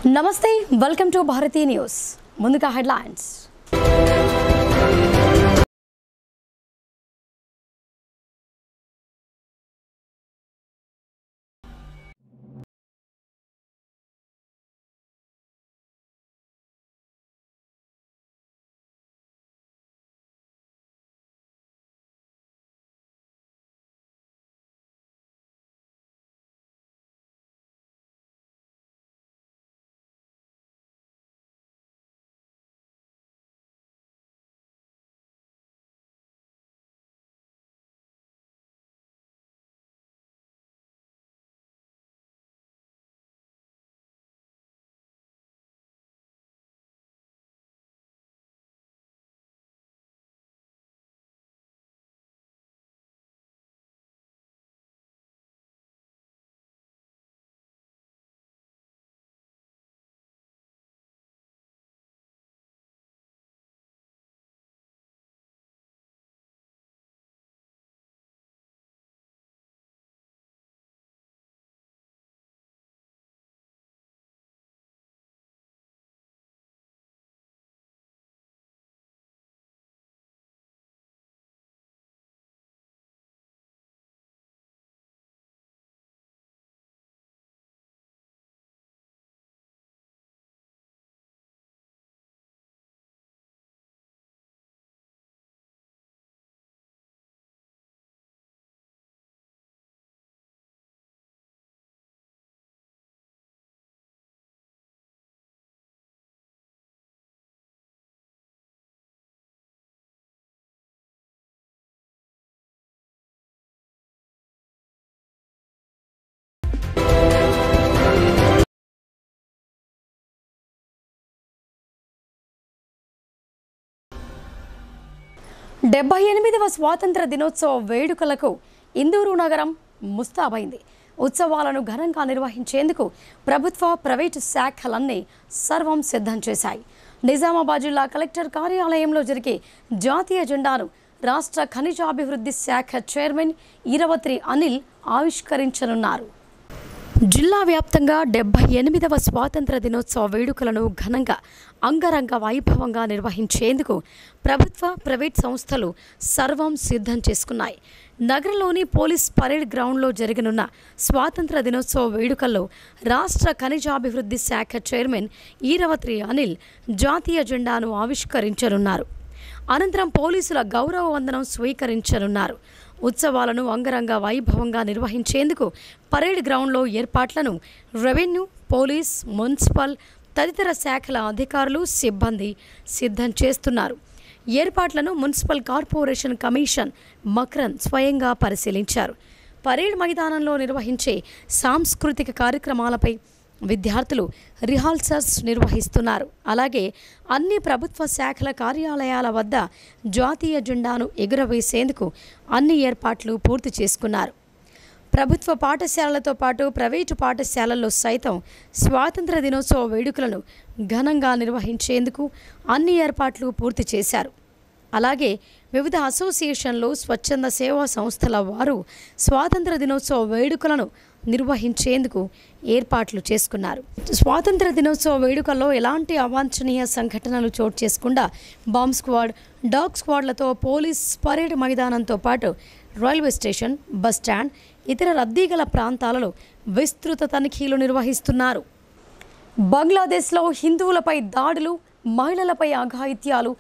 నమస్తే welcome to Bharati news ముందుగా headlines డెబ్బై 78వ స్వాతంత్ర దినోత్సవ వేడుకలకు ఇందూరు నగరం ముస్తాబైంది. ఉత్సవాలను ఘనంగా నిర్వహించేందుకు ప్రభుత్వ ప్రైవేటు శాఖలన్నీ సర్వం సిద్ధం చేశాయి. నిజామాబాద్ జిల్లా కలెక్టర్ కార్యాలయంలో జరిగే జాతీయ జెండాను రాష్ట్ర ఖనిజాభివృద్ధి శాఖ చైర్మన్ ఈరవత్రి అనిల్ ఆవిష్కరించనున్నారు. జిల్లా వ్యాప్తంగా 78వ స్వాతంత్ర దినోత్సవ వేడుకలను ఘనంగా అంగరంగ వైభవంగా నిర్వహించేందుకు ప్రభుత్వ ప్రైవేట్ సంస్థలు సర్వం సిద్ధం చేసుకున్నాయి. నగరంలోని పోలీస్ పరేడ్ గ్రౌండ్లో జరగనున్న స్వాతంత్ర దినోత్సవ వేడుకల్లో రాష్ట్ర ఖనిజాభివృద్ధి శాఖ చైర్మన్ ఈరవత్రి అనిల్ జాతీయ జెండాను ఆవిష్కరించనున్నారు. అనంతరం పోలీసుల గౌరవ వందనం స్వీకరించనున్నారు. ఉత్సవాలను అంగరంగ వైభవంగా నిర్వహించేందుకు పరేడ్ గ్రౌండ్లో ఏర్పాట్లను రెవెన్యూ, పోలీస్, మున్సిపల్ తదితర శాఖల అధికారులు, సిబ్బంది సిద్ధం చేస్తున్నారు. ఏర్పాట్లను మున్సిపల్ కార్పొరేషన్ కమిషన్ మక్రన్ స్వయంగా పరిశీలించారు. పరేడ్ మైదానంలో నిర్వహించే సాంస్కృతిక కార్యక్రమాలపై విద్యార్థులు రిహార్సల్స్ నిర్వహిస్తున్నారు. అలాగే అన్ని ప్రభుత్వ శాఖల కార్యాలయాల వద్ద జాతీయ జెండాను ఎగురవేసేందుకు అన్ని ఏర్పాట్లు పూర్తి చేసుకున్నారు. ప్రభుత్వ పాఠశాలలతో పాటు ప్రైవేటు పాఠశాలల్లో సైతం స్వాతంత్ర దినోత్సవ వేడుకలను ఘనంగా నిర్వహించేందుకు అన్ని ఏర్పాట్లు పూర్తి చేశారు. అలాగే వివిధ అసోసియేషన్లు, స్వచ్ఛంద సేవా సంస్థల వారు స్వాతంత్ర దినోత్సవ వేడుకలను నిర్వహించేందుకు ఏర్పాట్లు చేసుకున్నారు. స్వాతంత్ర దినోత్సవ వేడుకల్లో ఎలాంటి అవాంఛనీయ సంఘటనలు చోటు చేసుకుండా బాంబ్ స్క్వాడ్, డాగ్ స్క్వాడ్లతో పోలీస్ పరేడ్ మైదానంతో పాటు రైల్వే స్టేషన్, బస్ స్టాండ్, ఇతర రద్దీగల ప్రాంతాలలో విస్తృత తనిఖీలు నిర్వహిస్తున్నారు. బంగ్లాదేశ్లో హిందువులపై దాడులు, మహిళలపై అఘాయిత్యాలు,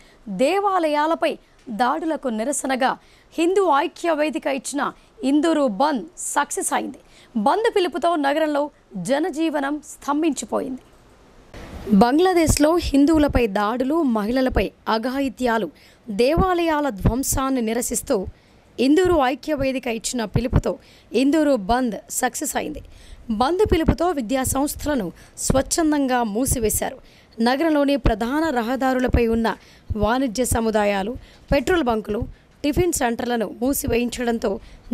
దేవాలయాలపై దాడులకు నిరసనగా హిందూ ఐక్య వేదిక ఇచ్చిన ఇందూరు బంద్ సక్సెస్ అయింది. బంద్ పిలుపుతో నగరంలో జనజీవనం స్తంభించిపోయింది. బంగ్లాదేశ్లో హిందువులపై దాడులు, మహిళలపై అఘాయిత్యాలు, దేవాలయాల ధ్వంసాన్ని నిరసిస్తూ ఇందూరు ఐక్య వేదిక ఇచ్చిన పిలుపుతో ఇందూరు బంద్ సక్సెస్ అయింది. బంద్ పిలుపుతో విద్యా సంస్థలను స్వచ్ఛందంగా మూసివేశారు. నగరంలోని ప్రధాన రహదారులపై ఉన్న వాణిజ్య సముదాయాలు, పెట్రోల్ బంకులు, టిఫిన్ సెంటర్లను మూసివేయించడంతో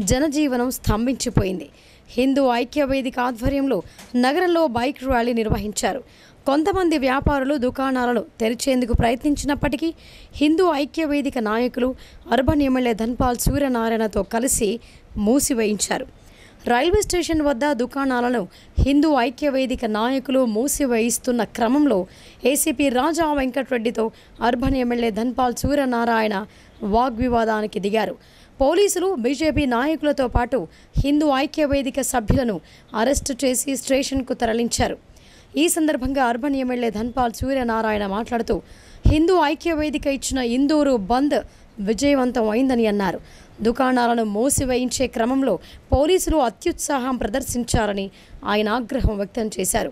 జనజీవనం స్తంభించిపోయింది. హిందూ ఐక్య వేదిక ఆధ్వర్యంలో నగరంలో బైక్ ర్యాలీ నిర్వహించారు. కొంతమంది వ్యాపారులు దుకాణాలను తెరిచేందుకు ప్రయత్నించినప్పటికీ హిందూ ఐక్య వేదిక నాయకులు అర్బన్ ఎమ్మెల్యే ధన్పాల్ సూర్యనారాయణతో కలిసి మూసివేయించారు. రైల్వే స్టేషన్ వద్ద దుకాణాలను హిందూ ఐక్యవేదిక నాయకులు మూసివేయిస్తున్న క్రమంలో ఏసీపీ రాజా వెంకటరెడ్డితో అర్బన్ ఎమ్మెల్యే ధన్పాల్ సూర్యనారాయణ వాగ్వివాదానికి దిగారు. పోలీసులు బీజేపీ నాయకులతో పాటు హిందూ ఐక్యవేదిక సభ్యులను అరెస్టు చేసి స్టేషన్కు తరలించారు. ఈ సందర్భంగా అర్బన్ ఎమ్మెల్యే ధన్పాల్ సూర్యనారాయణ మాట్లాడుతూ హిందూ ఐక్యవేదిక ఇచ్చిన ఇందూరు బంద్ విజయవంతం అయిందని అన్నారు. దుకాణాలను మూసివేయించే క్రమంలో పోలీసులు అత్యుత్సాహం ప్రదర్శించారని ఆయన ఆగ్రహం వ్యక్తం చేశారు.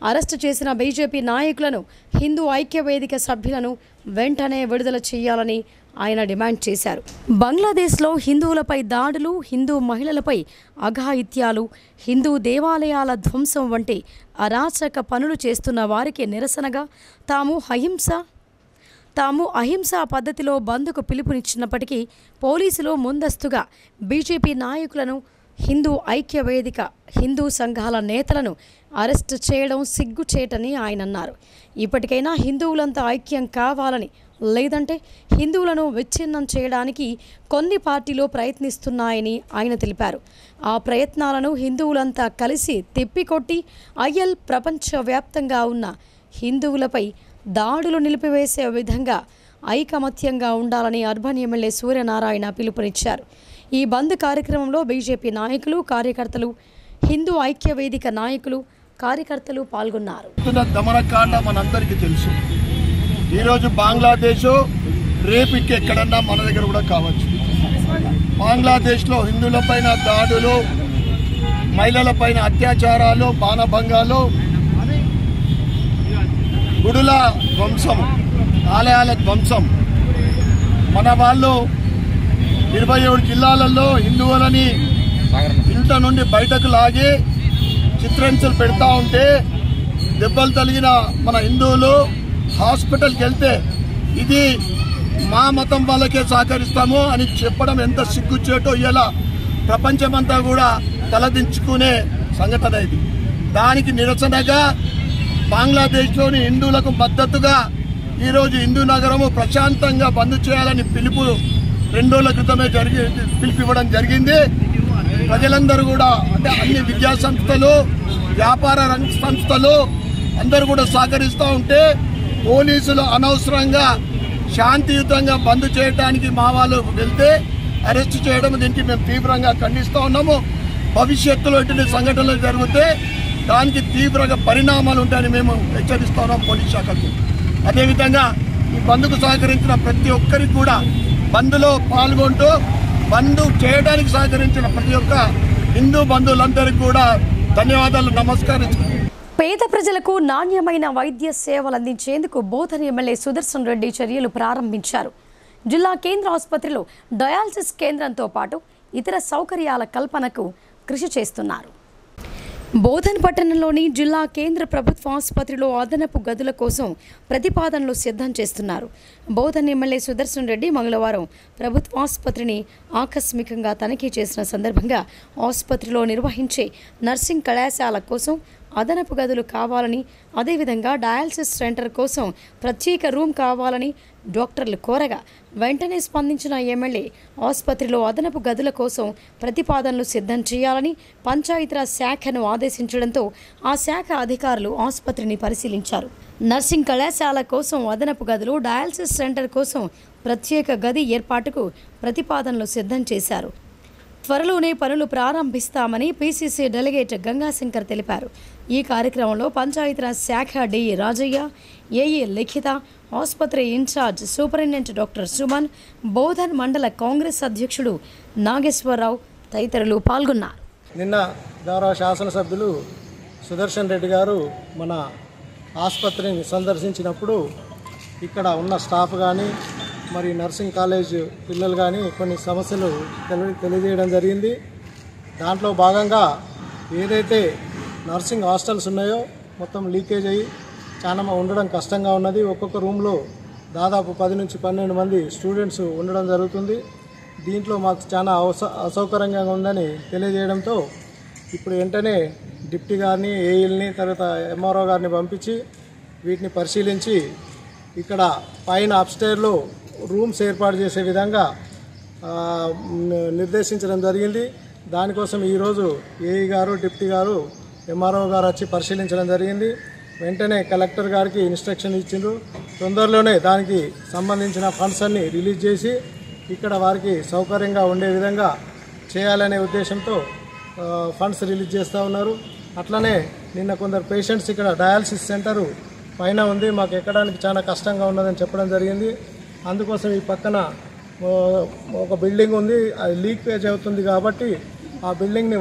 అరెస్టు చేసిన బీజేపీ నాయకులను హిందూ ఐక్యవేదిక సభ్యులను వెంటనే విడుదల చేయాలని ఆయన డిమాండ్ చేశారు. బంగ్లాదేశ్లో హిందువులపై దాడులు, హిందూ మహిళలపై అఘాయిత్యాలు, హిందూ దేవాలయాల ధ్వంసం వంటి అరాచక పనులు చేస్తున్న వారికి నిరసనగా తాము అహింసా పద్ధతిలో బంద్కు పిలుపునిచ్చినప్పటికీ పోలీసులు ముందస్తుగా బీజేపీ నాయకులను, హిందూ ఐక్యవేదిక, హిందూ సంఘాల నేతలను అరెస్టు చేయడం సిగ్గుచేటని ఆయన అన్నారు. ఇప్పటికైనా హిందువులంతా ఐక్యం కావాలని, లేదంటే హిందువులను విచ్ఛిన్నం చేయడానికి కొన్ని పార్టీలు ప్రయత్నిస్తున్నాయని ఆయన తెలిపారు. ఆ ప్రయత్నాలను హిందువులంతా కలిసి తిప్పికొట్టి ఐఎల్ ప్రపంచవ్యాప్తంగా ఉన్న హిందువులపై దాడులు నిలిపివేసే విధంగా ఐకమత్యంగా ఉండాలని అర్బన్ ఎమ్మెల్యే సూర్యనారాయణ పిలుపునిచ్చారు. ఈ బంద్ కార్యక్రమంలో బీజేపీ నాయకులు, కార్యకర్తలు, హిందూ ఐక్యవేదిక నాయకులు, కార్యకర్తలు పాల్గొన్నారు. దమనకాండ మనందరికీ తెలుసు. ఈరోజు బంగ్లాదేశ్ రేపు ఎక్కడన్నా మన దగ్గర కూడా కావచ్చు. బంగ్లాదేశ్లో హిందువులపైన దాడులు, మహిళలపైన అత్యాచారాలు, బాణభంగాలు, గుడుల ధ్వంసం, ఆలయాల ధ్వంసం, మన వాళ్ళు 27 జిల్లాలలో హిందువులని ఇంట నుండి బయటకు లాగి చిత్రహింసలు పెడతా ఉంటే దెబ్బలు తగిలిన మన హిందువులు హాస్పిటల్కి వెళ్తే ఇది మా మతం వాళ్ళకే సహకరిస్తాము అని చెప్పడం ఎంత సిగ్గుచేటో ఇలా ప్రపంచమంతా కూడా తలదించుకునే సంఘటన ఇది. దానికి నిరసనగా బంగ్లాదేశ్లోని హిందువులకు మద్దతుగా ఈరోజు హిందూ నగరము ప్రశాంతంగా బంద్ చేయాలని పిలుపు 2 రోజుల క్రితమే పిలుపివ్వడం జరిగింది. ప్రజలందరూ కూడా, అంటే అన్ని విద్యా సంస్థలు, వ్యాపార రంగ సంస్థలు అందరూ కూడా సహకరిస్తూ ఉంటే పోలీసులు అనవసరంగా శాంతియుతంగా బంద్ చేయడానికి మా వాళ్ళు వెళ్తే అరెస్ట్ చేయడం, దీనికి మేము తీవ్రంగా ఖండిస్తూ ఉన్నాము. భవిష్యత్తులో ఇటువంటి సంఘటనలు జరిగితే దానికి తీవ్రంగా పరిణామాలు ఉంటాయని మేము హెచ్చరిస్తూ ఉన్నాం పోలీస్ శాఖకు. అదేవిధంగా ఈ బంద్కు సహకరించిన ప్రతి ఒక్కరికి కూడా, బంద్లో పాల్గొంటూ బంద్ చేయడానికి సహకరించిన ప్రతి ఒక్క హిందూ బంధువులందరికీ కూడా ధన్యవాదాలు, నమస్కరించుకుంటున్నాను. పేద ప్రజలకు నాణ్యమైన వైద్య సేవలు అందించేందుకు బోధన్ ఎమ్మెల్యే సుదర్శన్ రెడ్డి చర్యలు ప్రారంభించారు. జిల్లా కేంద్ర ఆసుపత్రిలో డయాలసిస్ కేంద్రంతో పాటు ఇతర సౌకర్యాల కల్పనకు కృషి చేస్తున్నారు. బోధన్ పట్టణంలోని జిల్లా కేంద్ర ప్రభుత్వ ఆసుపత్రిలో అదనపు గదుల కోసం ప్రతిపాదనలు సిద్ధం చేస్తున్నారు. బోధన్ ఎమ్మెల్యే సుదర్శన్ రెడ్డి మంగళవారం ప్రభుత్వ ఆసుపత్రిని ఆకస్మికంగా తనిఖీ చేసిన సందర్భంగా ఆసుపత్రిలో నిర్వహించే నర్సింగ్ కళాశాల కోసం అదనపు గదులు కావాలని, అదేవిధంగా డయాలసిస్ సెంటర్ కోసం ప్రత్యేక రూమ్ కావాలని డాక్టర్లు కోరగా వెంటనే స్పందించిన ఎమ్మెల్యే ఆసుపత్రిలో అదనపు గదుల కోసం ప్రతిపాదనలు సిద్ధం చేయాలని పంచాయతీరాజ్ శాఖను ఆదేశించడంతో ఆ శాఖ అధికారులు ఆసుపత్రిని పరిశీలించారు. నర్సింగ్ కళాశాల కోసం అదనపు గదులు, డయాలసిస్ సెంటర్ కోసం ప్రత్యేక గది ఏర్పాటుకు ప్రతిపాదనలు సిద్ధం చేశారు. త్వరలోనే పనులు ప్రారంభిస్తామని పీసీసీ డెలిగేట్ గంగాశంకర్ తెలిపారు. ఈ కార్యక్రమంలో పంచాయతీరాజ్ శాఖ డి రాజయ్య, ఏఈ లిఖిత, ఆసుపత్రి incharge superintendent doctor Suman, Bodhan మండల కాంగ్రెస్ అధ్యక్షుడు నాగేశ్వరరావు తదితరులు పాల్గొన్నారు. నిన్న గౌరవ శాసనసభ్యులు సుదర్శన్ రెడ్డి గారు మన ఆసుపత్రిని సందర్శించినప్పుడు ఇక్కడ ఉన్న స్టాఫ్ కానీ, మరి నర్సింగ్ కాలేజ్ పిల్లలు కానీ కొన్ని సమస్యలు తెలియజేయడం జరిగింది. దాంట్లో భాగంగా ఏదైతే నర్సింగ్ హాస్టల్స్ ఉన్నాయో మొత్తం లీకేజ్ అయ్యి చాలా ఉండడం కష్టంగా ఉన్నది. ఒక్కొక్క రూమ్లో దాదాపు 10 నుంచి 12 మంది స్టూడెంట్స్ ఉండడం జరుగుతుంది. దీంట్లో మాకు చాలా అసౌకర్యంగా ఉందని తెలియజేయడంతో ఇప్పుడు వెంటనే డిప్టీ గారిని, ఏఈల్ని, తర్వాత ఎంఆర్ఓ గారిని పంపించి వీటిని పరిశీలించి ఇక్కడ పైన అప్స్టైర్లో రూమ్స్ ఏర్పాటు చేసే విధంగా నిర్దేశించడం జరిగింది. దానికోసం ఈరోజు ఏఈ గారు, డిప్టీ గారు, ఎంఆర్ఓ గారు వచ్చి పరిశీలించడం జరిగింది. వెంటనే కలెక్టర్ గారికి ఇన్స్ట్రక్షన్ ఇచ్చిండ్రు. తొందరలోనే దానికి సంబంధించిన ఫండ్స్ అన్ని రిలీజ్ చేసి ఇక్కడ వారికి సౌకర్యంగా ఉండే విధంగా చేయాలనే ఉద్దేశంతో ఫండ్స్ రిలీజ్ చేస్తూ ఉన్నారు. అట్లనే నిన్న కొందరు పేషెంట్స్ ఇక్కడ డయాలసిస్ సెంటరు పైన ఉంది, మాకు ఎక్కడానికి చాలా కష్టంగా ఉన్నదని చెప్పడం జరిగింది. అందుకోసం ఈ పక్కన ఒక బిల్డింగ్ ఉంది, అది లీకేజ్ అవుతుంది కాబట్టి ఆ బిల్డింగ్ని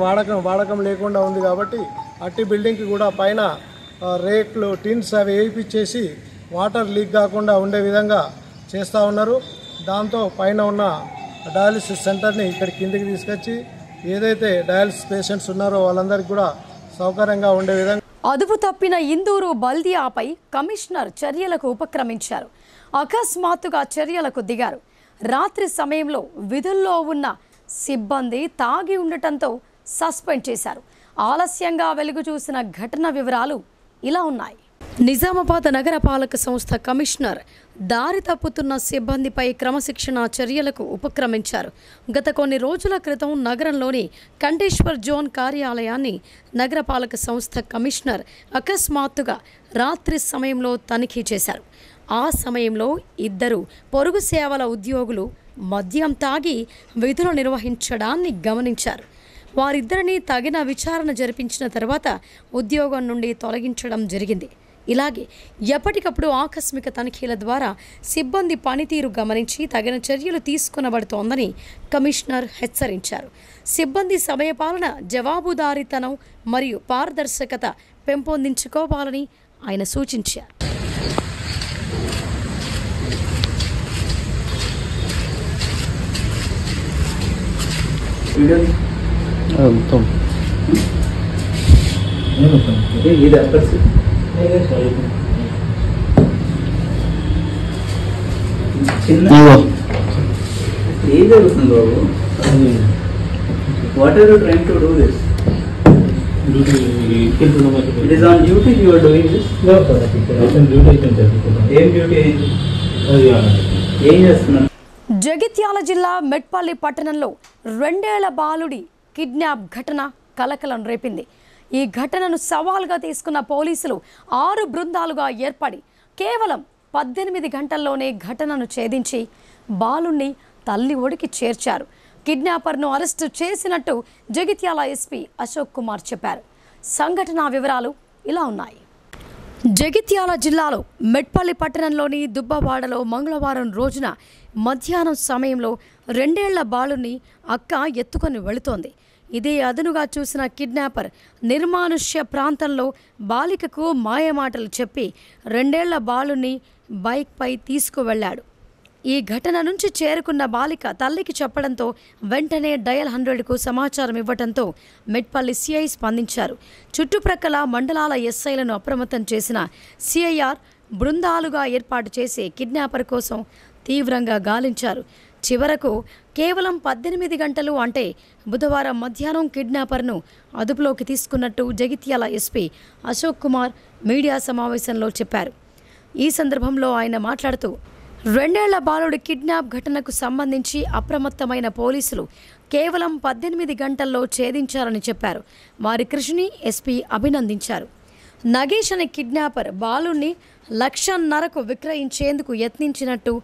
వాడకం లేకుండా ఉంది కాబట్టి అట్టి బిల్డింగ్కి కూడా పైన రేట్లు, టిన్స్ అవి వేయించేసి వాటర్ లీక్ కాకుండా ఉండే విధంగా చేస్తూ ఉన్నారు. దాంతో పైన ఉన్న డయాలసిస్ సెంటర్ని ఇక్కడ కిందికి తీసుకొచ్చి ఏదైతే డయాలసిస్ పేషెంట్స్ ఉన్నారో వాళ్ళందరికీ కూడా సౌకర్యంగా ఉండే విధంగా. అదుపు తప్పిన ఇందూరు బల్దియాపై కమిషనర్ చర్యలకు ఉపక్రమించారు. అకస్మాత్తుగా చర్యలకు దిగారు. రాత్రి సమయంలో విధుల్లో ఉన్న సిబ్బంది తాగి ఉండటంతో సస్పెండ్ చేశారు. ఆలస్యంగా వెలుగు చూసిన ఘటన వివరాలు ఇలా ఉన్నాయి. నిజామాబాద్ నగరపాలక సంస్థ కమిషనర్ దారి తప్పుతున్న సిబ్బందిపై క్రమశిక్షణ చర్యలకు ఉపక్రమించారు. గత కొన్ని రోజుల క్రితం నగరంలోని కంటేశ్వర్ జోన్ కార్యాలయాన్ని నగరపాలక సంస్థ కమిషనర్ అకస్మాత్తుగా రాత్రి సమయంలో తనిఖీ చేశారు. ఆ సమయంలో 2 పొరుగు సేవల ఉద్యోగులు మద్యం తాగి విధులు నిర్వహించడాన్ని గమనించారు. వారిద్దరినీ తగిన విచారణ జరిపించిన తర్వాత ఉద్యోగం నుండి తొలగించడం జరిగింది. ఇలాగే ఎప్పటికప్పుడు ఆకస్మిక తనిఖీల ద్వారా సిబ్బంది పనితీరు గమనించి తగిన చర్యలు తీసుకొనబడుతోందని కమిషనర్ హెచ్చరించారు. సిబ్బంది సమయపాలన, జవాబుదారీతనం మరియు పారదర్శకత పెంపొందించుకోవాలని ఆయన సూచించారు. What are you trying to do this? It is on duty you are doing this? No, sir. Aim duty ఏంటి? ఏం చేస్తున్నారు? జగిత్యాల జిల్లా మెట్పల్లి పట్టణంలో 2 ఏళ్ల బాలుడి కిడ్నాప్ ఘటన కలకలం రేపింది. ఈ ఘటనను సవాల్గా తీసుకున్న పోలీసులు 6 బృందాలుగా ఏర్పడి కేవలం 18 గంటల్లోనే ఘటనను ఛేదించి బాలుణ్ణి తల్లి ఒడికి చేర్చారు. కిడ్నాపర్ను అరెస్టు చేసినట్టు జగిత్యాల ఎస్పీ అశోక్ కుమార్ చెప్పారు. సంఘటన వివరాలు ఇలా ఉన్నాయి. జగిత్యాల జిల్లాలో మెట్పల్లి పట్టణంలోని దుబ్బవాడలో మంగళవారం రోజున మధ్యాహ్నం సమయంలో 2 ఏళ్ల బాలుని అక్క ఎత్తుకొని వెళుతోంది. ఇదే అదనుగా చూసిన కిడ్నాపర్ నిర్మానుష్య ప్రాంతంలో బాలికకు మాయమాటలు చెప్పి 2 ఏళ్ల బాలుని బైక్పై తీసుకువెళ్లాడు. ఈ ఘటన నుంచి చేరుకున్న బాలిక తల్లికి చెప్పడంతో వెంటనే డయల్ 100కు సమాచారం ఇవ్వడంతో మెట్పల్లి సిఐ స్పందించారు. చుట్టుప్రక్కల మండలాల ఎస్ఐలను అప్రమత్తం చేసిన సిఐఆర్ బృందాలుగా ఏర్పాటు చేసి కిడ్నాపర్ కోసం తీవ్రంగా గాలించారు. చివరకు కేవలం 18 గంటలు అంటే బుధవారం మధ్యాహ్నం కిడ్నాపర్ను అదుపులోకి తీసుకున్నట్టు జగిత్యాల ఎస్పీ అశోక్ కుమార్ మీడియా సమావేశంలో చెప్పారు. ఈ సందర్భంలో ఆయన మాట్లాడుతూ 2 ఏళ్ల బాలుడి కిడ్నాప్ ఘటనకు సంబంధించి అప్రమత్తమైన పోలీసులు కేవలం 18 గంటల్లో ఛేదించారని చెప్పారు. వారి కృషిని ఎస్పీ అభినందించారు. నగేష్ అనే కిడ్నాపర్ బాలుని 1,50,000కు విక్రయించేందుకు యత్నించినట్టు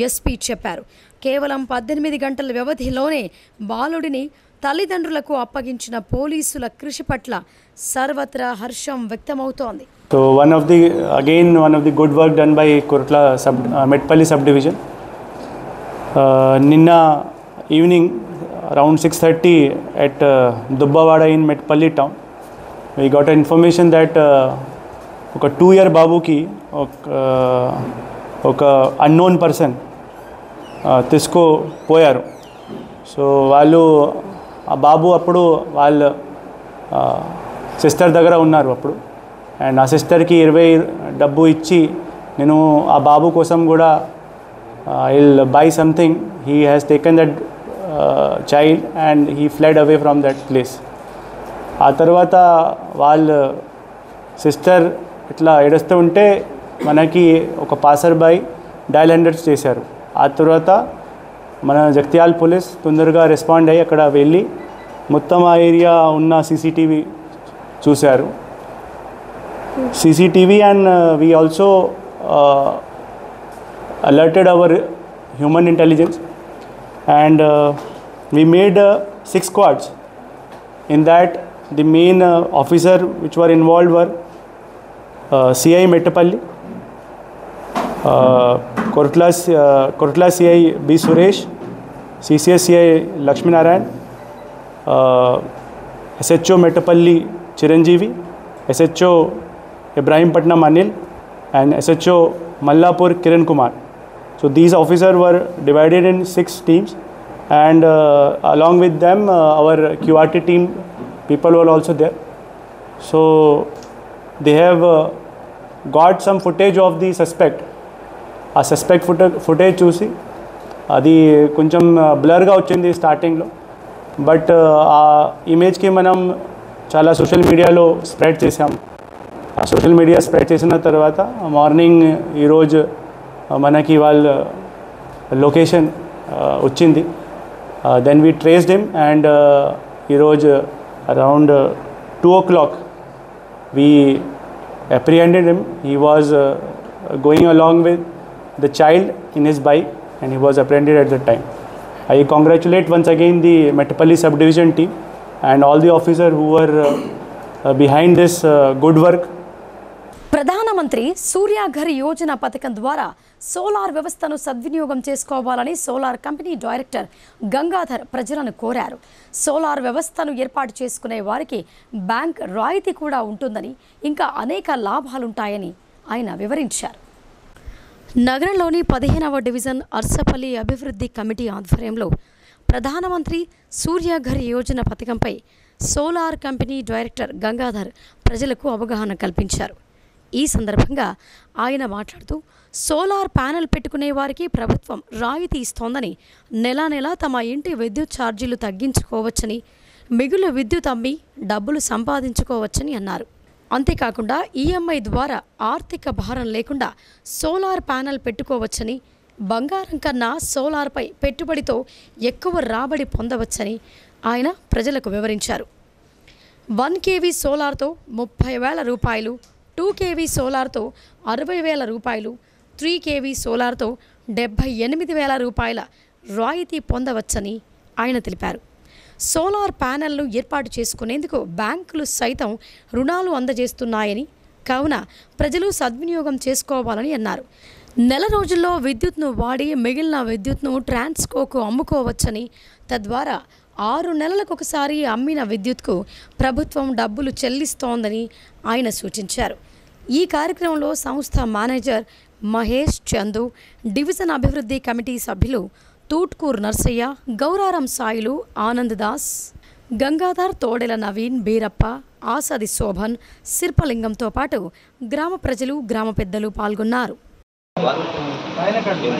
ఎస్పీ చెప్పారు. కేవలం 18 గంటల వ్యవధిలోనే బాలుడిని తల్లిదండ్రులకు అప్పగించిన పోలీసుల కృషి పట్ల సర్వత్రా హర్షం వ్యక్తమవుతోంది. So one of the good work done by Kurtla Medpalli subdivision. Ninna evening around 6:30 at Dubbawada in Medpalli town, we got an information that oka 2-year babuki oka unknown person tisko poyaru. So వాళ్ళు ఆ బాబు అప్పుడు వాళ్ళ sister దగ్గర ఉన్నారు అప్పుడు. And ఆ సిస్టర్కి 20 డబ్బు ఇచ్చి నేను ఆ బాబు కోసం కూడా I will buy something. He has taken that child and he ఫ్లెడ్ away from that place. ఆ తర్వాత వాళ్ళ సిస్టర్ ఇట్లా ఏడుస్తూ ఉంటే మనకి ఒక పాసర్ బై డయల్ 100 చేశారు. ఆ తర్వాత మన జగిత్యాల పోలీస్ తొందరగా రెస్పాండ్ అయ్యి అక్కడ వెళ్ళి మొత్తం ఆ ఏరియా ఉన్న సీసీటీవీ చూశారు. CCTV, and we also alerted our human intelligence, and we made 6 squads. In that, the main officer which were involved were CI Mettapalli, Kortla CI B Suresh, CCS CI Lakshmi Narayan, SHO Mettapalli Chiranjeevi, SHO Ibrahimpatnam Anil, and SHO Mallapur Kiran Kumar. So these officers were divided in 6 teams, and along with them our QRT team people were also there. So they have got some footage of the suspect. A suspect footage చూసి అది కొంచెం బ్లర్గా వచ్చింది స్టార్టింగ్లో, but ఆ ఇమేజ్కి మనం చాలా social మీడియాలో spread చేసాం. ఆ సోషల్ మీడియా స్ప్రెడ్ చేసిన తర్వాత మార్నింగ్ ఈరోజు మనకి వాళ్ళ లొకేషన్ వచ్చింది. Then we traced him, and ఈరోజు around 2 o'clock we apprehended him. He was going along with the child in his bike, and he was apprehended at that time. I congratulate once again the Mettapalli subdivision team and all the officers who were behind this good work. ప్రధానమంత్రి సూర్యాఘర్ యోజన పథకం ద్వారా solar వ్యవస్థను సద్వినియోగం చేసుకోవాలని solar company director Gangadhar ప్రజలను కోరారు. Solar వ్యవస్థను ఏర్పాటు చేసుకునే వారికి బ్యాంక్ రాయితీ కూడా ఉంటుందని, ఇంకా అనేక లాభాలుంటాయని ఆయన వివరించారు. నగరంలోని 15వ డివిజన్ అర్సపల్లి అభివృద్ధి కమిటీ ఆధ్వర్యంలో ప్రధానమంత్రి సూర్యాఘర్ యోజన పథకంపై సోలార్ కంపెనీ డైరెక్టర్ గంగాధర్ ప్రజలకు అవగాహన కల్పించారు. ఈ సందర్భంగా ఆయన మాట్లాడుతూ సోలార్ ప్యానెల్ పెట్టుకునే వారికి ప్రభుత్వం రాయితీ ఇస్తోందని, నెలా నెలా తమ ఇంటి విద్యుత్ ఛార్జీలు తగ్గించుకోవచ్చని, మిగులు విద్యుత్ అమ్మి డబ్బులు సంపాదించుకోవచ్చని అన్నారు. అంతేకాకుండా ఈఎంఐ ద్వారా ఆర్థిక భారం లేకుండా సోలార్ ప్యానెల్ పెట్టుకోవచ్చని, బంగారం కన్నా సోలార్పై పెట్టుబడితో ఎక్కువ రాబడి పొందవచ్చని ఆయన ప్రజలకు వివరించారు. 1 kV సోలార్తో 30,000 రూపాయలు, 2 kV సోలార్తో 60,000 రూపాయలు, 3 kV సోలార్తో 78,000 రూపాయల రాయితీ పొందవచ్చని ఆయన తెలిపారు. సోలార్ ప్యానెల్ను ఏర్పాటు చేసుకునేందుకు బ్యాంకులు సైతం రుణాలు అందజేస్తున్నాయని, కావున ప్రజలు సద్వినియోగం చేసుకోవాలని అన్నారు. నెల రోజుల్లో విద్యుత్ను వాడి మిగిలిన విద్యుత్ను ట్రాన్స్కోకు అమ్ముకోవచ్చని, తద్వారా 6 నెలలకొకసారి అమ్మిన విద్యుత్కు ప్రభుత్వం డబ్బులు చెల్లిస్తోందని ఆయన సూచించారు. ఈ కార్యక్రమంలో సంస్థ మేనేజర్ మహేష్ చందు, డివిజన్ అభివృద్ధి కమిటీ సభ్యులు తూట్కూర్ నర్సయ్య, గౌరారం సాయిలు, ఆనంద్ దాస్, గంగాధర్, తోడెల నవీన్, బీరప్ప, ఆసది శోభన్, శిల్పలింగంతో పాటు గ్రామ ప్రజలు, గ్రామ పెద్దలు పాల్గొన్నారు.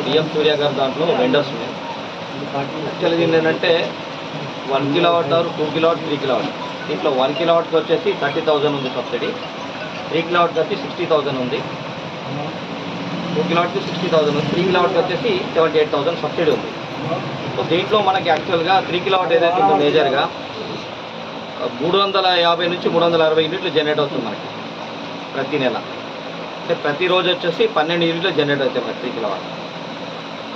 పిఎం సూర్యాఘర్ దాంట్లో వెండర్స్ ఉన్నాయి. యాక్చువల్గా ఏంటంటే 1 kilowatt అవర్, 2 kilowatt, 3 kilowatt. దీంట్లో 1 kilowattకి వచ్చేసి 30,000 ఉంది సబ్సిడీ, 3 kilowattకి వచ్చి 60,000 ఉంది, 2 kilowattకి 60,000 ఉంది, 3 kilowattకి వచ్చేసి 78,000 సబ్సిడీ ఉంది. సో దీంట్లో మనకి యాక్చువల్గా 3 kilowatt ఏదైతే ఉందో మేజర్గా 350 నుంచి 360 యూనిట్లు జనరేట్ అవుతుంది మనకి ప్రతి నెల. అంటే ప్రతిరోజు వచ్చేసి 12 యూనిట్లు జనరేట్ అవుతాయి మనకి 3 kilowatt.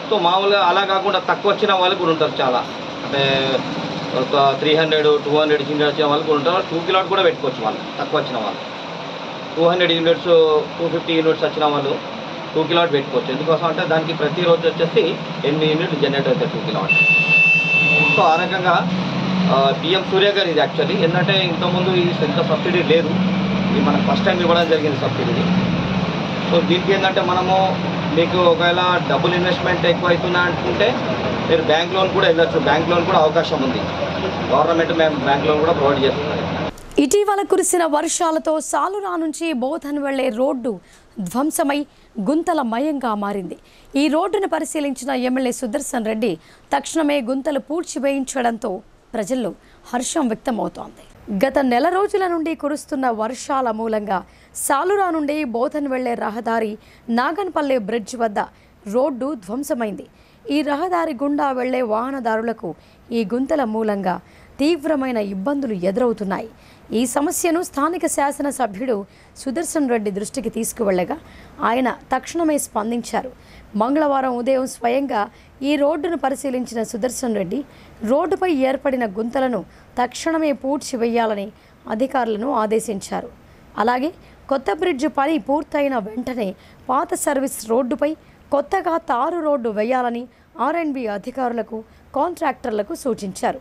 సో మామూలుగా అలా కాకుండా తక్కువ వచ్చిన వాళ్ళు కూడా ఉంటారు చాలా, అంటే ఒక 300, 200 యూనిట్ వచ్చిన వాళ్ళు కూడా ఉంటారు. 2 kilowatt కూడా పెట్టుకోవచ్చు వాళ్ళు తక్కువ వచ్చిన వాళ్ళు. 200 యూనిట్స్, 250 యూనిట్స్ వచ్చిన వాళ్ళు 2 kilowatt పెట్టుకోవచ్చు. ఎందుకోసం అంటే దానికి ప్రతిరోజు వచ్చేసి 8 యూనిట్లు జనరేట్ అవుతాయి 2 kilowatt. సో ఆ రకంగా పిఎం సూర్యాఘర్ ఇది యాక్చువల్లీ ఏంటంటే ఇంతకుముందు ఇంత సబ్సిడీ లేదు, ఇది మనకు ఫస్ట్ టైం ఇవ్వడం జరిగింది సబ్సిడీని. సో దీనికి ఏంటంటే మనము మీకు ఒకవేళ డబ్బులు ఇన్వెస్ట్మెంట్ ఎక్కువ అవుతున్నా అనుకుంటే మీరు బ్యాంక్ లోన్ కూడా వెళ్ళచ్చు. బ్యాంక్ లోన్ కూడా అవకాశం ఉంది, గవర్నమెంట్ బ్యాంక్ లోన్ కూడా ప్రొవైడ్ చేస్తున్నారు. ఇటీవల కురిసిన వర్షాలతో సాలురా నుంచి బోధన్ వెళ్లే రోడ్డు ధ్వంసమై గుంతలమయంగా మారింది. ఈ రోడ్డును పరిశీలించిన ఎమ్మెల్యే సుదర్శన్ రెడ్డి తక్షణమే గుంతలు పూడ్చివేయించడంతో ప్రజల్లో హర్షం వ్యక్తమవుతోంది. గత నెల రోజుల నుండి కురుస్తున్న వర్షాల మూలంగా సాలురా నుండి బోధన్ వెళ్లే రహదారి నాగన్పల్లె బ్రిడ్జ్ వద్ద రోడ్డు ధ్వంసమైంది. ఈ రహదారి గుండా వెళ్లే వాహనదారులకు ఈ గుంతల మూలంగా తీవ్రమైన ఇబ్బందులు ఎదురవుతున్నాయి. ఈ సమస్యను స్థానిక శాసనసభ్యుడు సుదర్శన్ రెడ్డి దృష్టికి తీసుకువెళ్లగా ఆయన తక్షణమే స్పందించారు. మంగళవారం ఉదయం స్వయంగా ఈ రోడ్డును పరిశీలించిన సుదర్శన్ రెడ్డి రోడ్డుపై ఏర్పడిన గుంతలను తక్షణమే పూడ్చివేయాలని అధికారులను ఆదేశించారు. అలాగే కొత్త బ్రిడ్జ్ పని పూర్తయిన వెంటనే పాత సర్వీస్ రోడ్డుపై కొత్తగా తారు రోడ్డు వేయాలని R&B అధికారులకు, కాంట్రాక్టర్లకు సూచించారు.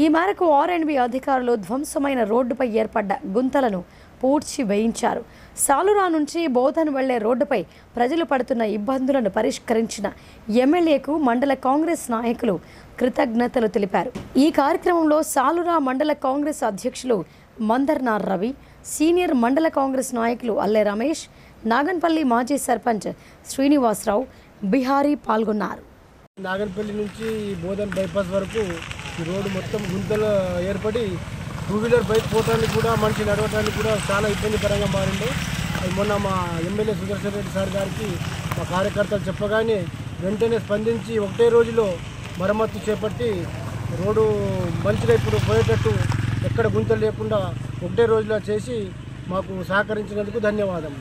ఈ మేరకు R&B అధికారులు ధ్వంసమైన రోడ్డుపై ఏర్పడ్డ గుంతలను పూడ్చి వేయించారు. సాలురా నుంచి బోధన్ వెళ్లే రోడ్డుపై ప్రజలు పడుతున్న ఇబ్బందులను పరిష్కరించిన ఎమ్మెల్యేకు మండల కాంగ్రెస్ నాయకులు కృతజ్ఞతలు తెలిపారు. ఈ కార్యక్రమంలో సాలురా మండల కాంగ్రెస్ అధ్యక్షులు మందర్నార్ రవి, సీనియర్ మండల కాంగ్రెస్ నాయకులు అల్లె రమేష్, నాగన్పల్లి మాజీ సర్పంచ్ శ్రీనివాసరావు, బిహారీ పాల్గొన్నారు. నాగన్పల్లి నుంచి బోధన్ బైపాస్ వరకు ఈ రోడ్డు మొత్తం గుంతలు ఏర్పడి 2-వీలర్ బైక్ పోవడానికి కూడా, మనిషి నడవడానికి కూడా చాలా ఇబ్బందికరంగా మారింది. అది మొన్న మా ఎమ్మెల్యే సుదర్శన్ రెడ్డి సార్ గారికి మా కార్యకర్తలు చెప్పగానే వెంటనే స్పందించి ఒకటే రోజులో మరమ్మత్తు చేపట్టి రోడ్డు మంచిగా ఇప్పుడు పోయేటట్టు ఎక్కడ గుంతలు లేకుండా ఒకటే రోజులో చేసి మాకు సహకరించినందుకు ధన్యవాదాలు.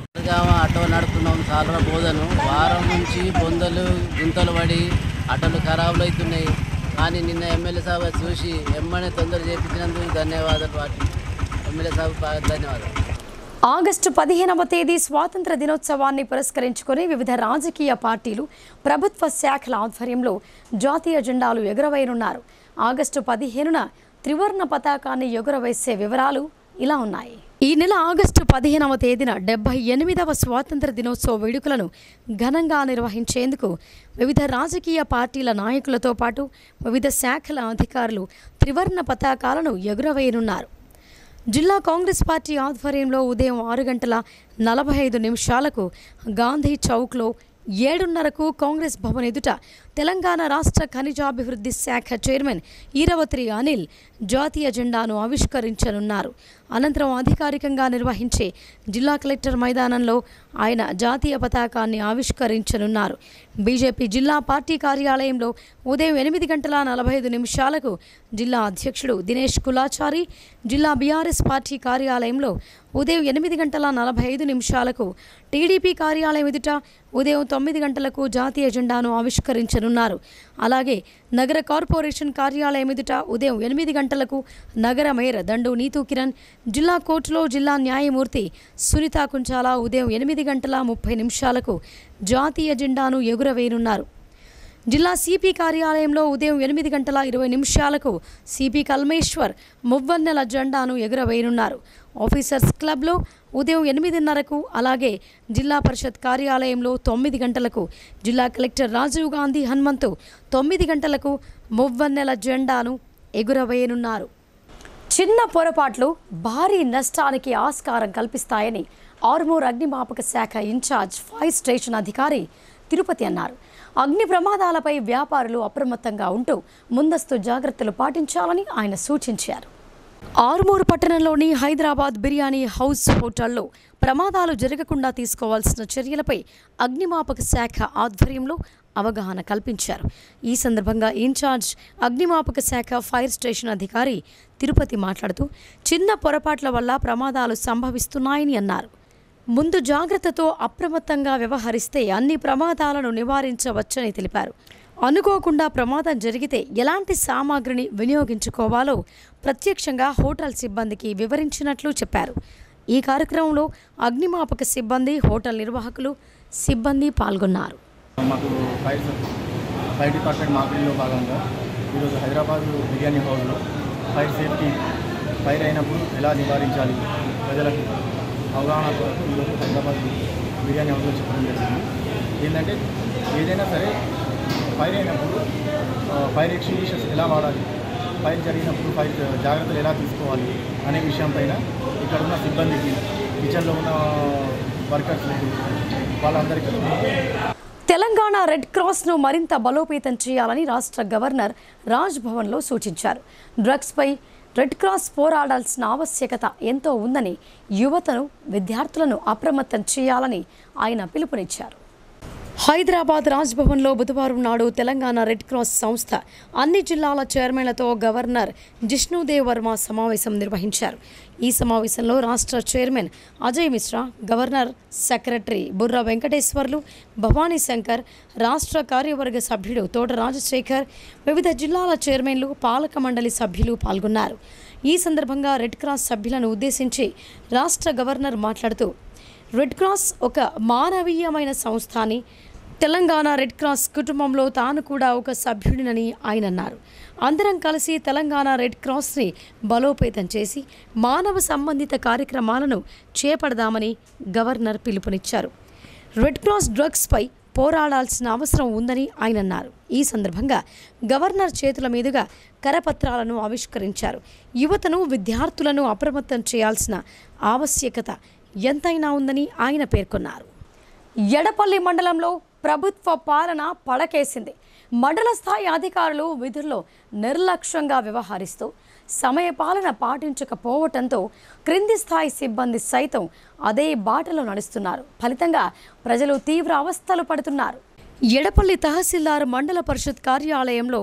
ఆటో నడుపుతున్నాం చాలా బోధను. వారం నుంచి బొందలు గుంతలు పడి ఆటోలు ఖరాబులు అవుతున్నాయి. కానీ నిన్న ఎమ్మెల్యే సాబ్ చూసి ఎమ్మనే తొందర చేయించినందుకు ధన్యవాదాలు. వాటికి ఎమ్మెల్యే సాబ్ ధన్యవాదాలు. ఆగస్టు 15వ తేదీ స్వాతంత్ర దినోత్సవాన్ని పురస్కరించుకొని వివిధ రాజకీయ పార్టీలు, ప్రభుత్వ శాఖల ఆధ్వర్యంలో జాతీయ జెండాలు ఎగురవేయనున్నారు. ఆగస్టు 15న త్రివర్ణ పతాకాన్ని ఎగురవేసే వివరాలు ఇలా ఉన్నాయి. ఈ నెల ఆగస్టు 15వ తేదీన 78వ స్వాతంత్ర దినోత్సవ వేడుకలను ఘనంగా నిర్వహించేందుకు వివిధ రాజకీయ పార్టీల నాయకులతో పాటు వివిధ శాఖల అధికారులు త్రివర్ణ పతాకాలను ఎగురవేయనున్నారు. జిల్లా కాంగ్రెస్ పార్టీ ఆధ్వర్యంలో ఉదయం 6:45 గాంధీ చౌక్లో 7:30 కాంగ్రెస్ భవన్ ఎదుట తెలంగాణ రాష్ట్ర ఖనిజాభివృద్ధి శాఖ చైర్మన్ ఈరవత్రి అనిల్ జాతీయ జెండాను ఆవిష్కరించనున్నారు. అనంతరం అధికారికంగా నిర్వహించే జిల్లా కలెక్టర్ మైదానంలో ఆయన జాతీయ పతాకాన్ని ఆవిష్కరించనున్నారు. బీజేపీ జిల్లా పార్టీ కార్యాలయంలో ఉదయం 8:45 జిల్లా అధ్యక్షుడు దినేష్ కులాచారి, జిల్లా బీఆర్ఎస్ పార్టీ కార్యాలయంలో ఉదయం 8:45 టీడీపీ కార్యాలయం ఎదుట ఉదయం 9 జాతీయ జెండాను ఆవిష్కరించనున్నారు. అలాగే నగర కార్పొరేషన్ కార్యాలయం ఎదుట ఉదయం 8 నగర మేయర్ దండు నీతూ కిరణ్, జిల్లా కోర్టులో జిల్లా న్యాయమూర్తి సునీత కుంచాల ఉదయం 8:30 జాతీయ జెండాను ఎగురవేయనున్నారు. జిల్లా సిపి కార్యాలయంలో ఉదయం 8:20 సిపి కల్మేశ్వర్ మువ్వన్నెల జెండాను ఎగురవేయనున్నారు. ఆఫీసర్స్ క్లబ్లో ఉదయం 8:30 అలాగే జిల్లా పరిషత్ కార్యాలయంలో 9 జిల్లా కలెక్టర్ రాజీవ్ గాంధీ హనుమంతు 9 మువ్వన్నెల జెండాను ఎగురవేయనున్నారు. చిన్న పొరపాట్లు భారీ నష్టానికి ఆస్కారం కల్పిస్తాయని ఆర్మూర్ అగ్నిమాపక శాఖ ఇన్ఛార్జ్ ఫైర్ స్టేషన్ అధికారి తిరుపతి అన్నారు. అగ్ని ప్రమాదాలపై వ్యాపారులు అప్రమత్తంగా ఉంటూ ముందస్తు జాగ్రత్తలు పాటించాలని ఆయన సూచించారు. ఆర్మూర్ పట్టణంలోని హైదరాబాద్ బిర్యానీ హౌస్ హోటల్లో ప్రమాదాలు జరగకుండా తీసుకోవాల్సిన చర్యలపై అగ్నిమాపక శాఖ ఆధ్వర్యంలో అవగాహన కల్పించారు. ఈ సందర్భంగా ఇన్ఛార్జ్ అగ్నిమాపక శాఖ ఫైర్ స్టేషన్ అధికారి తిరుపతి మాట్లాడుతూ చిన్న పొరపాట్ల వల్ల ప్రమాదాలు సంభవిస్తున్నాయని అన్నారు. ముందు జాగ్రత్తతో అప్రమత్తంగా వ్యవహరిస్తే అన్ని ప్రమాదాలను నివారించవచ్చని తెలిపారు. అనుకోకుండా ప్రమాదం జరిగితే ఎలాంటి సామాగ్రిని వినియోగించుకోవాలో ప్రత్యక్షంగా హోటల్ సిబ్బందికి వివరించినట్లు చెప్పారు. ఈ కార్యక్రమంలో అగ్నిమాపక సిబ్బంది, హోటల్ నిర్వాహకులు, సిబ్బంది పాల్గొన్నారు. మాకు ఫైర్ డిపార్ట్మెంట్ మార్కెట్లో భాగంగా ఈరోజు హైదరాబాద్ బిర్యానీ హౌస్లో ఫైర్ సేఫ్టీ, ఫైర్ అయినప్పుడు ఎలా నివారించాలి ప్రజలకు అవగాహన కొరకు ఈరోజు హైదరాబాద్ బిర్యానీ హౌస్లో చెప్పడం జరిగింది. ఏంటంటే ఏదైనా సరే ఫైర్ అయినప్పుడు ఫైర్ ఎక్స్టింగ్విషర్స్ ఎలా వాడాలి, ఫైర్ జరిగినప్పుడు ఫైర్ జాగ్రత్తలు ఎలా తీసుకోవాలి అనే విషయం పైన ఇక్కడ ఉన్న సిబ్బందికి, కిచెన్లో ఉన్న వర్కర్స్కి వాళ్ళందరికీ తెలంగాణ రెడ్ క్రాస్ను మరింత బలోపేతం చేయాలని రాష్ట్ర గవర్నర్ రాజ్ భవన్లో సూచించారు. డ్రగ్స్పై రెడ్ క్రాస్ పోరాడాల్సిన ఆవశ్యకత ఎంతో ఉందని, యువతను, విద్యార్థులను అప్రమత్తం చేయాలని ఆయన పిలుపునిచ్చారు. హైదరాబాద్ రాజ్భవన్లో బుధవారం నాడు తెలంగాణ రెడ్ క్రాస్ సంస్థ అన్ని జిల్లాల చైర్మన్లతో గవర్నర్ జిష్ణుదేవ్ వర్మ సమావేశం నిర్వహించారు. ఈ సమావేశంలో రాష్ట్ర chairman Ajay Mishra, governor secretary Burra Venkateswarlu, Bhavani Shankar, రాష్ట్ర కార్యవర్గ సభ్యుడు తోట రాజశేఖర్, వివిధ జిల్లాల చైర్మన్లు, పాలక మండలి సభ్యులు పాల్గొన్నారు. ఈ సందర్భంగా రెడ్ క్రాస్ సభ్యులను ఉద్దేశించి రాష్ట్ర గవర్నర్ మాట్లాడుతూ, రెడ్ క్రాస్ ఒక మానవీయమైన సంస్థ అని, తెలంగాణ రెడ్ క్రాస్ కుటుంబంలో తాను కూడా ఒక సభ్యుడినని ఆయన అన్నారు. అందరం కలిసి తెలంగాణ రెడ్ క్రాస్ని బలోపేతం చేసి మానవ సంబంధిత కార్యక్రమాలను చేపడదామని గవర్నర్ పిలుపునిచ్చారు. రెడ్ క్రాస్ డ్రగ్స్పై పోరాడాల్సిన అవసరం ఉందని ఆయన అన్నారు. ఈ సందర్భంగా గవర్నర్ చేతుల మీదుగా కరపత్రాలను ఆవిష్కరించారు. యువతను, విద్యార్థులను అప్రమత్తం చేయాల్సిన ఆవశ్యకత ఎంతైనా ఉందని ఆయన పేర్కొన్నారు. ఎడపల్లి మండలంలో ప్రభుత్వ పాలన పడకేసింది. మండల స్థాయి అధికారులు విధుల్లో నిర్లక్ష్యంగా వ్యవహరిస్తూ సమయపాలన పాటించకపోవడంతో క్రింది స్థాయి సిబ్బంది సైతం అదే బాటలో నడుస్తున్నారు. ఫలితంగా ప్రజలు తీవ్ర అవస్థలు పడుతున్నారు. ఎడపల్లి తహసీల్దార్ మండల పరిషత్ కార్యాలయంలో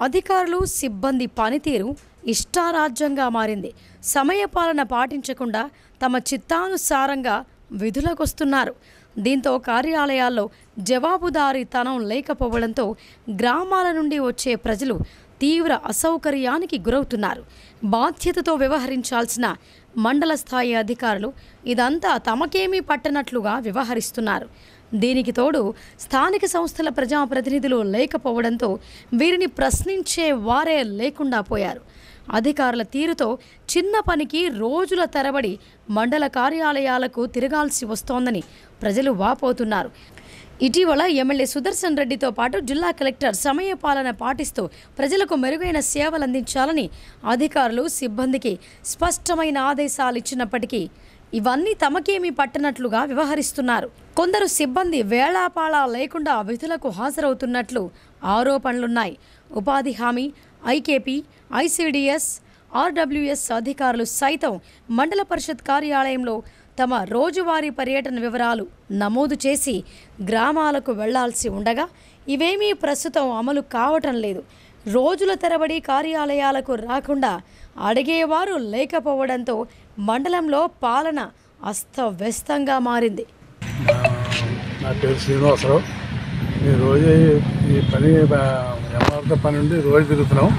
అధికారులు, సిబ్బంది పనితీరు ఇష్టారాజ్యంగా మారింది. సమయపాలన పాటించకుండా తమ చిత్తానుసారంగా విధులకొస్తున్నారు. దీంతో కార్యాలయాల్లో జవాబుదారీతనం లేకపోవడంతో గ్రామాల నుండి వచ్చే ప్రజలు తీవ్ర అసౌకర్యానికి గురవుతున్నారు. బాధ్యతతో వ్యవహరించాల్సిన మండల స్థాయి అధికారులు ఇదంతా తమకేమీ పట్టనట్లుగా వ్యవహరిస్తున్నారు. దీనికి తోడు స్థానిక సంస్థల ప్రజాప్రతినిధులు లేకపోవడంతో వీరిని ప్రశ్నించే వారే లేకుండా పోయారు. అధికారుల తీరుతో చిన్న పనికి రోజుల తరబడి మండల కార్యాలయాలకు తిరగాల్సి వస్తోందని ప్రజలు వాపోతున్నారు. ఇటీవల ఎమ్మెల్యే సుదర్శన్ రెడ్డితో పాటు జిల్లా కలెక్టర్ సమయపాలన పాటిస్తూ ప్రజలకు మెరుగైన సేవలందించాలని అధికారులు, సిబ్బందికి స్పష్టమైన ఆదేశాలు ఇచ్చినప్పటికీ ఇవన్నీ తమకేమీ పట్టనట్లుగా వ్యవహరిస్తున్నారు. కొందరు సిబ్బంది వేళాపాళా లేకుండా విధులకు హాజరవుతున్నట్లు ఆరోపణలున్నాయి. ఉపాధి హామీ, ఐకేపీ, ఐసీడీఎస్, ఆర్డబ్ల్యూఎస్ అధికారులు సైతం మండల పరిషత్ కార్యాలయంలో తమ రోజువారీ పర్యటన వివరాలు నమోదు చేసి గ్రామాలకు వెళ్లాల్సి ఉండగా ఇవేమీ ప్రస్తుతం అమలు కావటం లేదు. రోజుల తరబడి కార్యాలయాలకు రాకుండా అడిగేవారు లేకపోవడంతో మండలంలో పాలన అస్తవ్యస్తంగా మారింది. నా పేరు శ్రీనివాసరావు. నేను రోజు ఈ పని ఎంఆర్తో పని ఉండి రోజు తిరుగుతున్నాం.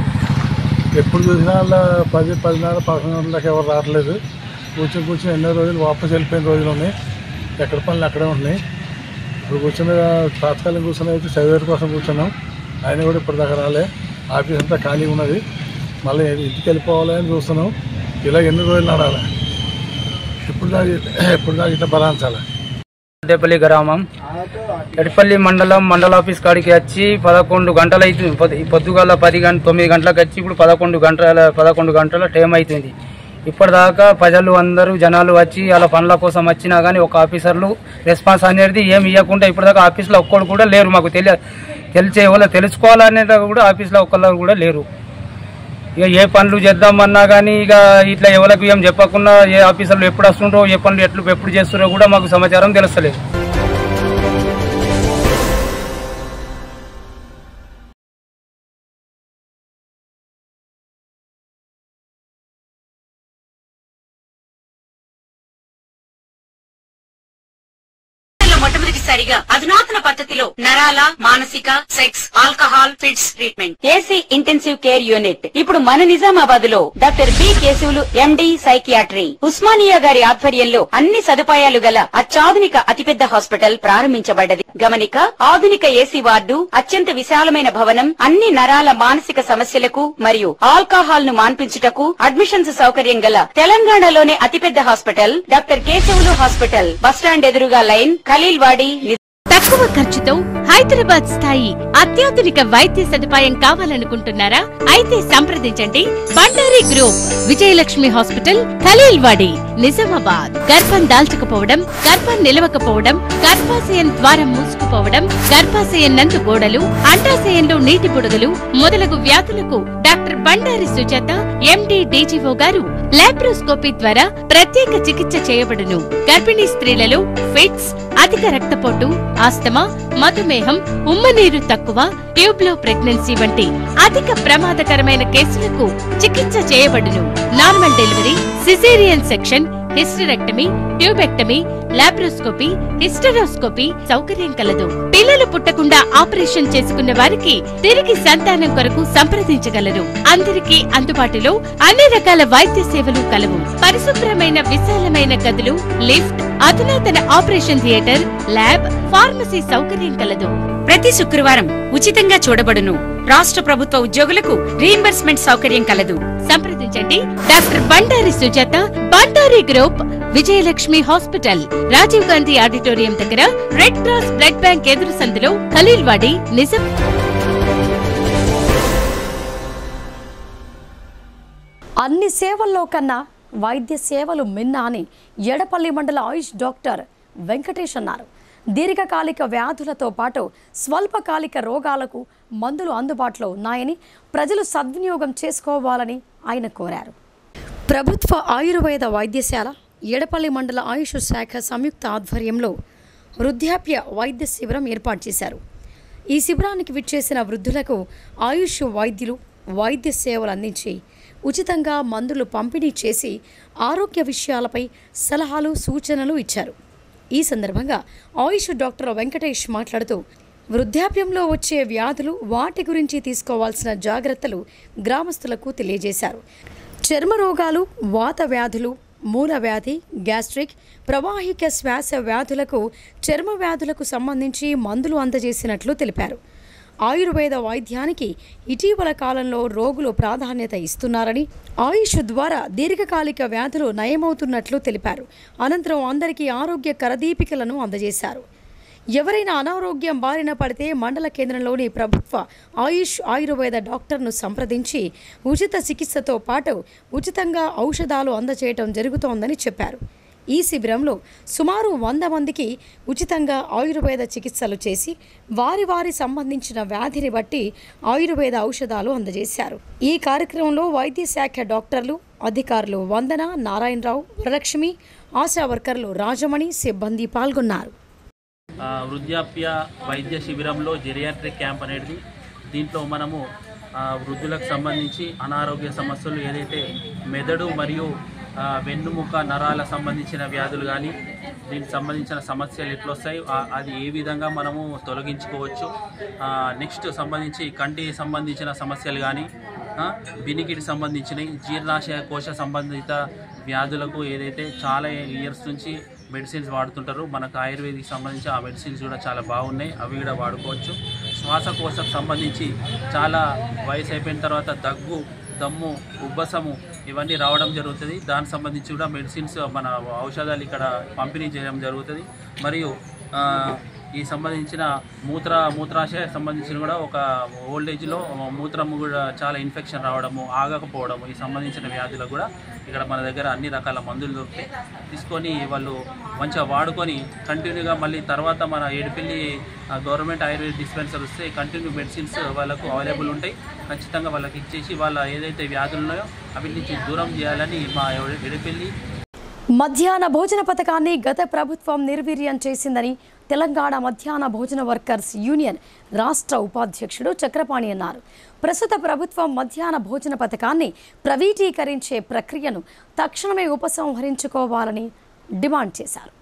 ఎప్పుడు చూసినా అలా 10:10:30, 11 గంటలకు ఎవరు రావట్లేదు. కూర్చొని ఎన్నో రోజులు వాపసు వెళ్ళిపోయిన రోజులు ఉన్నాయి. ఎక్కడ పనులు అక్కడే ఉన్నాయి. ఇప్పుడు కూర్చున్న తాత్కాలిక కూర్చుని అయితే చదివేటి కోసం కూర్చున్నాం. ఆయన కూడా ఇప్పటిదాకా రాలే. ఆఫీస్ అంతా ఖాళీ ఉన్నది. మళ్ళీ ఇంటికి వెళ్ళిపోవాలి అని చూస్తున్నాం. ఇలా ఎన్ని రోజులు నడాలి? ఎప్పుడు దాకా ఇట్లా బలాంచాలి? ఎడపల్లి గ్రామం, ఎడపల్లి మండలం, మండల ఆఫీస్ కాడికి వచ్చి 11 గంటలు అవుతుంది. పొద్దుగాల 9 గంటలకు వచ్చి ఇప్పుడు 11 గంటల టైం అవుతుంది. ఇప్పటిదాకా ప్రజలు అందరూ జనాలు వచ్చి అలా పనుల కోసం వచ్చినా కానీ ఒక ఆఫీసర్లు రెస్పాన్స్ అనేది ఏమి ఇవ్వకుండా ఇప్పటిదాకా ఆఫీస్లో ఒక్కరు కూడా లేరు. మాకు తెలిసే వాళ్ళు తెలుసుకోవాలనే కూడా ఆఫీస్లో ఒక్కరు కూడా లేరు. ఇక ఏ పనులు చేద్దామన్నా కానీ ఇక ఇట్లా ఎవరికి ఏం చెప్పకుండా ఏ ఆఫీసర్లు ఎప్పుడు వస్తుండ్రో, ఏ పనులు ఎప్పుడు చేస్తున్నారో కూడా మాకు సమాచారం తెలుస్తలేదు. మొట్టమొదటిసారిగా అధునాతన పద్ధతిలో నరాల, మానసిక, sex, alcohol, fits treatment, AC intensive care unit ఇప్పుడు మన నిజామాబాద్ లో doctor B Keshavulu MD psychiatry, Osmania గారి ఆధ్వర్యంలో అన్ని సదుపాయాలు గల అత్యాధునిక అతిపెద్ద హాస్పిటల్ ప్రారంభించబడ్డది. గమనిక, ఆధునిక ఏసీ వార్డు, అత్యంత విశాలమైన భవనం, అన్ని నరాల, మానసిక సమస్యలకు మరియు ఆల్కహాల్ ను మాన్పించుటకు అడ్మిషన్స్ సౌకర్యం గల తెలంగాణలోనే అతిపెద్ద hospital doctor Keshavulu hospital. Bus stand ఎదురుగా లైన్, ఖలీల్వాడి. తక్కువ ఖర్చుతో హైదరాబాద్ స్థాయి అత్యాధునిక వైద్య సదుపాయం కావాలనుకుంటున్నారా? అయితే సంప్రదించండి బండారి గ్రూప్, విజయలక్ష్మి హాస్పిటల్, ఖలీల్వాడి, నిజామాబాద్. గర్భం దాల్చకపోవడం, గర్భం నిలవకపోవడం, గర్భాశయం ద్వారం మూసుకుపోవడం, గర్భాశయం నందు గోడలు, అండాశయంలో నీటి బుడగలు మొదలగు వ్యాధులకు డాక్టర్ డాక్టర్ బండారి సుజాత ఎండి డిజిఓ గారు లాప్రోస్కోపీ ద్వారా ప్రత్యేక చికిత్స చేయబడును. గర్భిణీ స్త్రీలలో ఫిట్స్, అధిక రక్తపోటు, ఆస్తమా, మధుమేహం, ఉమ్మనీరు తక్కువ, ట్యూబ్లో ప్రెగ్నెన్సీ వంటి అధిక ప్రమాదకరమైన కేసులకు చికిత్స చేయబడును. Normal delivery, caesarean section, hysterectomy, tubectomy, laparoscopy, hysteroscopy సౌకర్యం కలదు. పిల్లలు పుట్టకుండా ఆపరేషన్ చేసుకున్న వారికి తిరిగి సంతానం కొరకు సంప్రదించగలరు. అందరికీ అందుబాటులో అన్ని రకాల వైద్య సేవలు కలవు. పరిశుభ్రమైన విశాలమైన గదులు, లిఫ్ట్, అధునాతన ఆపరేషన్ థియేటర్, ల్యాబ్, ఫార్మసీ సౌకర్యం కలదు. ప్రతి శుక్రవారం ఉచితంగా చూడబడును. రాష్ట్ర ప్రభుత్వ ఉద్యోగులకు రీయింబర్స్మెంట్ సౌకర్యం కలదు. సంప్రదించండి doctor Bandari Sujatha, Bandari group, Vijayalakshmi hospital, Rajiv Gandhi auditorium దగ్గర, రెడ్ క్రాస్ బ్లడ్ బ్యాంక్ ఎదురు సందులో, ఖలీల్వాడి, నిజాం. అన్ని సేవల్లో కన్నా వైద్య సేవలు మిన్నా అని ఎడపల్లి మండల ఆయుష్ డాక్టర్ వెంకటేష్ అన్నారు. దీర్ఘకాలిక వ్యాధులతో పాటు స్వల్పకాలిక రోగాలకు మందులు అందుబాటులో ఉన్నాయని ప్రజలు సద్వినియోగం చేసుకోవాలని ఆయన కోరారు. ప్రభుత్వ ఆయుర్వేద వైద్యశాల ఎడపల్లి మండల ఆయుష్ శాఖ సంయుక్త ఆధ్వర్యంలో వృద్ధాప్య వైద్య శిబిరం ఏర్పాటు చేశారు. ఈ శిబిరానికి విచ్చేసిన వృద్ధులకు ఆయుష్ వైద్యులు వైద్య సేవలు అందించి ఉచితంగా మందులు పంపిణీ చేసి ఆరోగ్య విషయాలపై సలహాలు సూచనలు ఇచ్చారు. ఈ సందర్భంగా ఆయుష్ డాక్టర్ వెంకటేష్ మాట్లాడుతూ వృద్ధాప్యంలో వచ్చే వ్యాధులు, వాటి గురించి తీసుకోవాల్సిన జాగ్రత్తలు గ్రామస్తులకు తెలియజేశారు. చర్మ రోగాలు, వాత వ్యాధులు, మూల వ్యాధి, గ్యాస్ట్రిక్, ప్రవాహిక శ్వాస వ్యాధులకు, చర్మ వ్యాధులకు సంబంధించి మందులు అందజేసినట్లు తెలిపారు. ఆయుర్వేద వైద్యానికి ఇటీవల కాలంలో రోగులు ప్రాధాన్యత ఇస్తున్నారని, ఆయుష్ ద్వారా దీర్ఘకాలిక వ్యాధులు నయమవుతున్నట్లు తెలిపారు. అనంతరం అందరికీ ఆరోగ్య కరదీపికలను అందజేశారు. ఎవరైనా అనారోగ్యం బారిన పడితే మండల కేంద్రంలోని ప్రభుత్వ ఆయుష్ ఆయుర్వేద డాక్టర్ను సంప్రదించి ఉచిత చికిత్సతో పాటు ఉచితంగా ఔషధాలు అందజేయడం జరుగుతోందని చెప్పారు. ఈ శిబిరంలో సుమారు 100 మందికి ఉచితంగా ఆయుర్వేద చికిత్సలు చేసి వారి సంబంధించిన వ్యాధిని బట్టి ఆయుర్వేద ఔషధాలు అందజేశారు. ఈ కార్యక్రమంలో వైద్య శాఖ డాక్టర్లు, అధికారులు వందన, నారాయణరావు, వరలక్ష్మి, ఆశా వర్కర్లు రాజమణి, సిబ్బంది పాల్గొన్నారు. వృద్ధాప్య వైద్య శిబిరంలో జెరియాట్రిక్ క్యాంప్ అనేది, దీంట్లో మనము వృద్ధులకు సంబంధించి అనారోగ్య సమస్యలు ఏదైతే మెదడు మరియు వెన్నుముక నరాల సంబంధించిన వ్యాధులు కానీ దీనికి సంబంధించిన సమస్యలు ఎట్లొస్తాయి, అది ఏ విధంగా మనము తొలగించుకోవచ్చు, నెక్స్ట్ సంబంధించి కంటికి సంబంధించిన సమస్యలు కానీ, వినికిడి సంబంధించినవి, జీర్ణాశయ కోశ సంబంధిత వ్యాధులకు ఏదైతే చాలా ఇయర్స్ నుంచి మెడిసిన్స్ వాడుతుంటారు, మనకు ఆయుర్వేదికి సంబంధించి ఆ మెడిసిన్స్ కూడా చాలా బాగున్నాయి, అవి కూడా వాడుకోవచ్చు. శ్వాసకోశకు సంబంధించి చాలా వయసు అయిపోయిన తర్వాత దగ్గు, దమ్ము, ఉబ్బసము ఇవన్నీ రావడం జరుగుతుంది. దానికి సంబంధించి కూడా మెడిసిన్స్, మన ఔషధాలు ఇక్కడ పంపిణీ చేయడం జరుగుతుంది. మరియు ఈ సంబంధించిన మూత్రాశయ సంబంధించిన కూడా ఒక ఓల్డేజ్లో మూత్రము కూడా చాలా ఇన్ఫెక్షన్ రావడము, ఆగకపోవడము, ఈ సంబంధించిన వ్యాధులకు కూడా ఇక్కడ మన దగ్గర అన్ని రకాల మందులు దొరుకుతాయి. తీసుకొని వాళ్ళు మంచిగా వాడుకొని కంటిన్యూగా మళ్ళీ తర్వాత మన ఏడుపల్లి గవర్నమెంట్ ఆయుర్వేద డిస్పెన్సర్ వస్తే కంటిన్యూ మెడిసిన్స్ వాళ్ళకు అవైలబుల్ ఉంటాయి. ఖచ్చితంగా వాళ్ళకి ఇచ్చేసి వాళ్ళ ఏదైతే వ్యాధులు ఉన్నాయో అవి నుంచి దూరం చేయాలని మా ఏడుపల్లి. మధ్యాహ్న భోజన పథకాన్ని గత ప్రభుత్వం నిర్వీర్యం చేసిందని తెలంగాణ మధ్యాహ్న భోజన వర్కర్స్ యూనియన్ రాష్ట్ర ఉపాధ్యక్షుడు చక్రపాణి అన్నారు. ప్రస్తుత ప్రభుత్వం మధ్యాహ్న భోజన పథకాన్ని ప్రైవేటీకరించే ప్రక్రియను తక్షణమే ఉపసంహరించుకోవాలని డిమాండ్ చేశారు.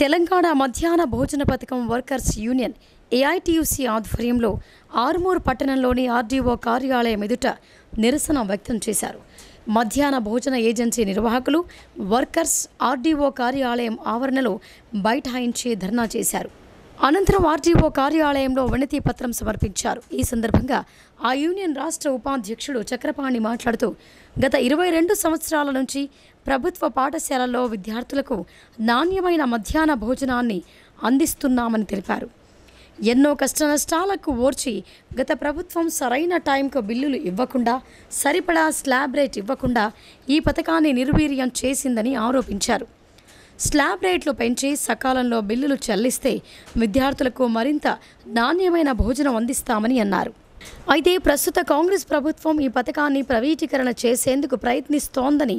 తెలంగాణ మధ్యాహ్న భోజన పథకం వర్కర్స్ యూనియన్ ఏఐటీయూసీ ఆధ్వర్యంలో ఆర్మూర్ పట్టణంలోని ఆర్డీఓ కార్యాలయం ఎదుట నిరసన వ్యక్తం చేశారు. మధ్యాహ్న భోజన ఏజెన్సీ నిర్వాహకులు, వర్కర్స్ ఆర్డీఓ కార్యాలయం ఆవరణలో బైఠాయించి ధర్నా చేశారు. అనంతరం ఆర్డీఓ కార్యాలయంలో వినతి పత్రం సమర్పించారు. ఈ సందర్భంగా ఆ యూనియన్ రాష్ట్ర ఉపాధ్యక్షుడు చక్రపాణి మాట్లాడుతూ గత 22 సంవత్సరాల నుంచి ప్రభుత్వ పాఠశాలల్లో విద్యార్థులకు నాణ్యమైన మధ్యాహ్న భోజనాన్ని అందిస్తున్నామని తెలిపారు. ఎన్నో కష్టనష్టాలకు ఓర్చి గత ప్రభుత్వం సరైన టైంకు బిల్లులు ఇవ్వకుండా, సరిపడా స్లాబ్ రేట్ ఇవ్వకుండా ఈ పథకాన్ని నిర్వీర్యం చేసిందని ఆరోపించారు. స్లాబ్ రేట్లు పెంచి సకాలంలో బిల్లులు చెల్లిస్తే విద్యార్థులకు మరింత నాణ్యమైన భోజనం అందిస్తామని అన్నారు. అయితే ప్రస్తుత కాంగ్రెస్ ప్రభుత్వం ఈ పథకాన్ని ప్రైవేటీకరణ చేసేందుకు ప్రయత్నిస్తోందని,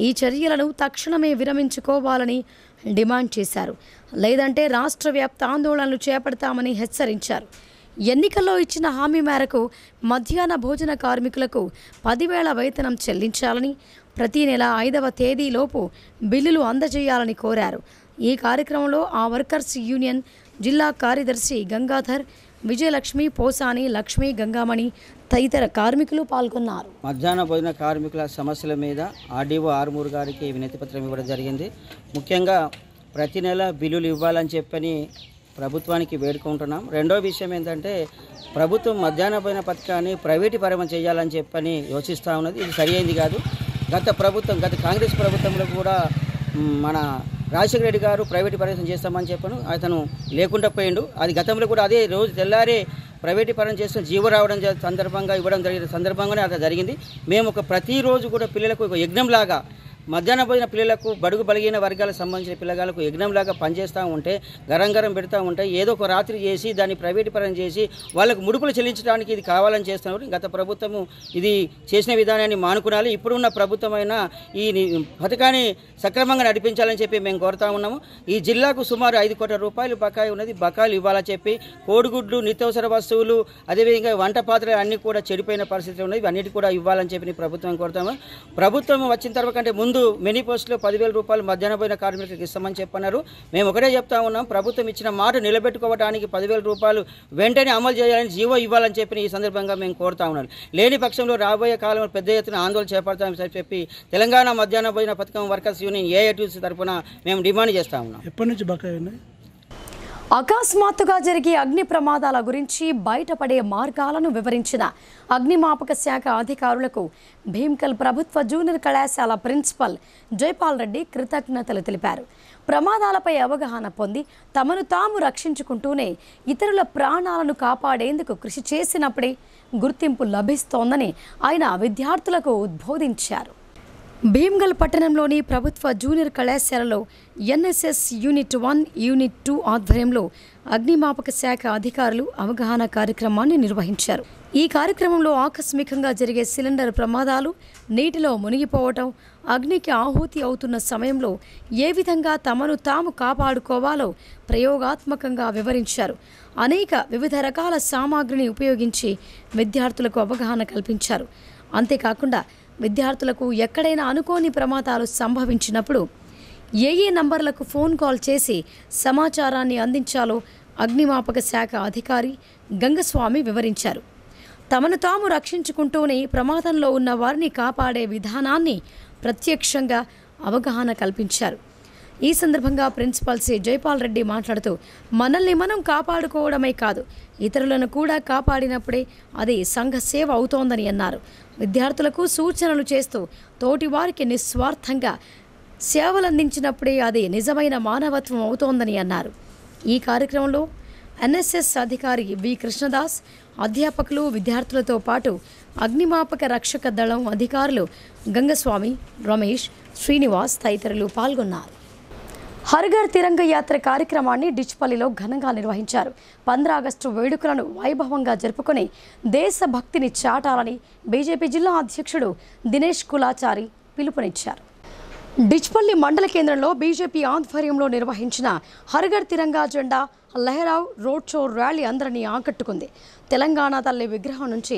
ఈ చర్యలను తక్షణమే విరమించుకోవాలని డిమాండ్ చేశారు. లేదంటే రాష్ట్ర వ్యాప్త ఆందోళనలు చేపడతామని హెచ్చరించారు. ఎన్నికల్లో ఇచ్చిన హామీ మేరకు మధ్యాహ్న భోజన కార్మికులకు 10,000 వేతనం చెల్లించాలని, ప్రతి నెల 5వ తేదీలోపు బిల్లులు అందజేయాలని కోరారు. ఈ కార్యక్రమంలో ఆ వర్కర్స్ యూనియన్ జిల్లా కార్యదర్శి గంగాధర్, విజయలక్ష్మి, పోసాని, లక్ష్మి, గంగామణి తదితర కార్మికులు పాల్గొన్నారు. మధ్యాహ్న భోజన కార్మికుల సమస్యల మీద ఆర్డీఓ ఆర్మూర్ గారికి వినతి పత్రం ఇవ్వడం జరిగింది. ముఖ్యంగా ప్రతి నెల బిల్లులు ఇవ్వాలని చెప్పని ప్రభుత్వానికి వేడుకుంటున్నాం. రెండో విషయం ఏంటంటే ప్రభుత్వం మధ్యాహ్న భోజన పథకాన్ని ప్రైవేటు పరం చేయాలని చెప్పని యోచిస్తూ ఉన్నది. ఇది సరైనది కాదు. గత కాంగ్రెస్ ప్రభుత్వంలో కూడా మన రాజశేఖర రెడ్డి గారు ప్రైవేటు పరం చేస్తామని చెప్పను, అతను లేకుండా పోయిండు. అది గతంలో కూడా అదే రోజు తెల్లారే ప్రైవేటు పరం చేస్తున్న జీవో రావడం సందర్భంగా ఇవ్వడం జరిగిన సందర్భంగానే అది జరిగింది. మేము ప్రతిరోజు కూడా పిల్లలకు ఒక యజ్ఞంలాగా మధ్యాహ్న భోజన పిల్లలకు బడుగు బలిగిన వర్గాలకు సంబంధించిన పిల్లగాలకు యజ్ఞంలాగా పనిచేస్తూ ఉంటే, గరం పెడతా ఉంటే ఏదో ఒక రాత్రి చేసి దాన్ని ప్రైవేటు పరం చేసి వాళ్ళకు ముడుపులు చెల్లించడానికి ఇది కావాలని చేస్తున్నారు. గత ప్రభుత్వము ఇది చేసిన విధానాన్ని మానుకునాలి. ఇప్పుడున్న ప్రభుత్వమైనా ఈ పథకాన్ని సక్రమంగా నడిపించాలని చెప్పి మేము కోరుతా ఉన్నాము. ఈ జిల్లాకు సుమారు 5 కోట్ల రూపాయలు బకాయి ఉన్నది. బకాయిలు ఇవ్వాలని చెప్పి కోడిగుడ్లు, నిత్యావసర వస్తువులు, అదేవిధంగా వంట పాత్రలు అన్నీ కూడా చెడిపోయిన పరిస్థితులు ఉన్నాయి. ఇవన్నిటి కూడా ఇవ్వాలని చెప్పి ప్రభుత్వం కోరుతాము. ప్రభుత్వం వచ్చిన తర్వాత కంటే ముందు మినీ పోస్టులో 10,000 రూపాయలు మధ్యాహ్న భోజన కార్మికులకు ఇస్తామని చెప్పన్నారు. మేము ఒకటే చెప్తా ఉన్నాం, ప్రభుత్వం ఇచ్చిన మాట నిలబెట్టుకోవడానికి 10,000 రూపాయలు వెంటనే అమలు చేయాలని, జీవో ఇవ్వాలని చెప్పి ఈ సందర్భంగా మేము కోరుతా ఉన్నాం. లేని పక్షంలో రాబోయే కాలంలో పెద్ద ఎత్తున ఆందోళన చేపడతామని చెప్పి తెలంగాణ మధ్యాహ్న భోజన పథకం వర్కర్స్ యూనియన్ ఏఐటీసీ తరఫున మేము డిమాండ్ చేస్తా ఉన్నాం. ఎప్పటి నుంచి బకాయి ఉన్నాయి? అకస్మాత్తుగా జరిగే అగ్ని ప్రమాదాల గురించి బయటపడే మార్గాలను వివరించిన అగ్నిమాపక శాఖ అధికారులకు భీమ్కల్ ప్రభుత్వ జూనియర్ కళాశాల ప్రిన్సిపల్ జైపాల్ రెడ్డి కృతజ్ఞతలు తెలిపారు. ప్రమాదాలపై అవగాహన పొంది తమను తాము రక్షించుకుంటూనే ఇతరుల ప్రాణాలను కాపాడేందుకు కృషి చేసినప్పుడే గుర్తింపు లభిస్తోందని ఆయన విద్యార్థులకు ఉద్బోధించారు. భీమ్గల్ పట్టణంలోని ప్రభుత్వ జూనియర్ కళాశాలలో ఎన్ఎస్ఎస్ యూనిట్ 1, యూనిట్ 2 ఆధ్వర్యంలో అగ్నిమాపక శాఖ అధికారులు అవగాహన కార్యక్రమాన్ని నిర్వహించారు. ఈ కార్యక్రమంలో ఆకస్మికంగా జరిగే సిలిండర్ ప్రమాదాలు, నీటిలో మునిగిపోవటం, అగ్నికి ఆహుతి అవుతున్న సమయంలో ఏ విధంగా తమను తాము కాపాడుకోవాలో ప్రయోగాత్మకంగా వివరించారు. వివిధ రకాల సామాగ్రిని ఉపయోగించి విద్యార్థులకు అవగాహన కల్పించారు. అంతేకాకుండా విద్యార్థులకు ఎక్కడైనా అనుకోని ప్రమాదాలు సంభవించినప్పుడు ఏ నంబర్లకు ఫోన్ కాల్ చేసి సమాచారాన్ని అందించాలో అగ్నిమాపక శాఖ అధికారి గంగస్వామి వివరించారు. తమను తాము రక్షించుకుంటూనే ప్రమాదంలో ఉన్న వారిని కాపాడే విధానాన్ని ప్రత్యక్షంగా అవగాహన కల్పించారు. ఈ సందర్భంగా ప్రిన్సిపల్ సి జైపాల్ రెడ్డి మాట్లాడుతూ, మనల్ని మనం కాపాడుకోవడమే కాదు, ఇతరులను కూడా కాపాడినప్పుడే అది సంఘ సేవ అవుతోందని అన్నారు. విద్యార్థులకు సూచనలు చేస్తూ తోటి వారికి నిస్వార్థంగా సేవలందించినప్పుడే అది నిజమైన మానవత్వం అవుతోందని అన్నారు. ఈ కార్యక్రమంలో ఎన్ఎస్ఎస్ అధికారి వి కృష్ణదాస్, అధ్యాపకులు, విద్యార్థులతో పాటు అగ్నిమాపక రక్షక దళం అధికారులు గంగస్వామి, రమేష్, శ్రీనివాస్ తదితరులు పాల్గొన్నారు. హర్ఘర్ తిరంగ యాత్ర కార్యక్రమాన్ని డిచ్పల్లిలో ఘనంగా నిర్వహించారు. 15 ఆగస్టు వేడుకలను వైభవంగా జరుపుకొని దేశభక్తిని చాటాలని బీజేపీ జిల్లా అధ్యక్షుడు దినేష్ కులాచారి పిలుపునిచ్చారు. డిచ్పల్లి మండల కేంద్రంలో బీజేపీ ఆధ్వర్యంలో నిర్వహించిన హర్ఘర్ తిరంగా జెండా లెహరావ్ రోడ్ షో ర్యాలీ అందరినీ ఆకట్టుకుంది. తెలంగాణ తల్లి విగ్రహం నుంచి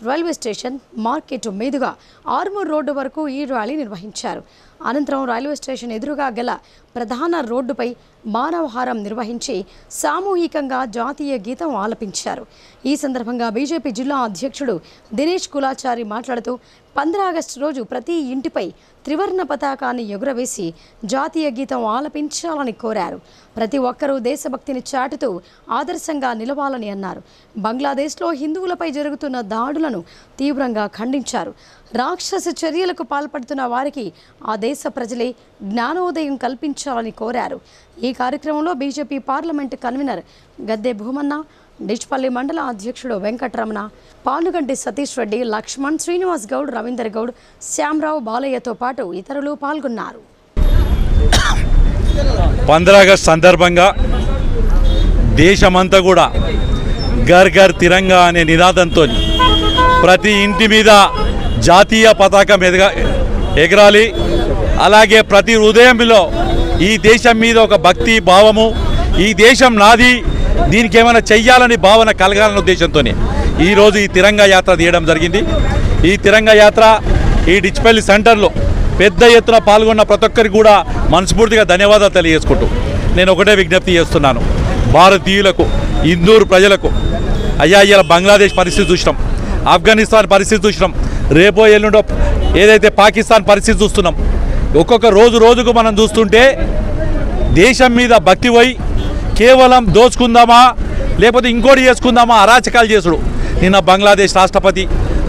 రైల్వే స్టేషన్, మార్కెట్ మీదుగా ఆర్మూర్ రోడ్డు వరకు ఈ ర్యాలీ నిర్వహించారు. అనంతరం రైల్వే స్టేషన్ ఎదురుగా గల ప్రధాన రోడ్డుపై మానవహారం నిర్వహించి సామూహికంగా జాతీయ గీతం ఆలపించారు. ఈ సందర్భంగా బీజేపీ జిల్లా అధ్యక్షుడు దినేష్ కులాచారి మాట్లాడుతూ 15 ఆగస్టు రోజు ప్రతి ఇంటిపై త్రివర్ణ పతాకాన్ని ఎగురవేసి జాతీయ గీతం ఆలపించాలని కోరారు. ప్రతి ఒక్కరూ దేశభక్తిని చాటుతూ ఆదర్శంగా నిలవాలని అన్నారు. బంగ్లాదేశ్లో హిందువులపై జరుగుతున్న దాడులను తీవ్రంగా ఖండించారు. రాక్షస చర్యలకు పాల్పడుతున్న వారికి ఆ దేశ ప్రజలే జ్ఞానోదయం కల్పించాలని కోరారు. ఈ కార్యక్రమంలో బీజేపీ పార్లమెంటు కన్వీనర్ గద్దె భూమన్న, డిచ్పల్లి మండల అధ్యక్షుడు వెంకటరమణ, పానుగంటి సతీష్ రెడ్డి, లక్ష్మణ్, శ్రీనివాస్ గౌడ్, రవీందర్ గౌడ్, శ్యామరావు, బాలయ్యతో పాటు ఇతరులు పాల్గొన్నారు. 15 ఆగస్టు సందర్భంగా దేశమంతా కూడా ఘర్ ఘర్ తిరంగా అనే నినాదంతో ప్రతి ఇంటి మీద జాతీయ పతాకం ఎగరాలి. అలాగే ప్రతి హృదయంలో ఈ దేశం మీద ఒక భక్తి భావము, ఈ దేశం నాది, దీనికి ఏమైనా చెయ్యాలని భావన కలగాలనే ఉద్దేశంతోనే ఈరోజు ఈ తిరంగా యాత్ర తీయడం జరిగింది. ఈ తిరంగా యాత్ర ఈ డిచ్పల్లి సెంటర్లో పెద్ద ఎత్తున పాల్గొన్న ప్రతి ఒక్కరికి కూడా మనస్ఫూర్తిగా ధన్యవాదాలు తెలియజేసుకుంటూ నేను ఒకటే విజ్ఞప్తి చేస్తున్నాను భారతీయులకు, హిందూ ప్రజలకు. అయ్యా ఇవాళ బంగ్లాదేశ్ పరిస్థితి చూసినాం, ఆఫ్ఘనిస్తాన్ పరిస్థితి చూసినాం, రేపో ఎల్లుండో ఏదైతే పాకిస్తాన్ పరిస్థితి చూస్తున్నాం. ఒక్కొక్క రోజుకు మనం చూస్తుంటే దేశం మీద భక్తి పోయి కేవలం దోచుకుందామా లేకపోతే ఇంకోటి చేసుకుందామా అరాచకాలు చేసుడు. నిన్న బంగ్లాదేశ్ రాష్ట్రపతి,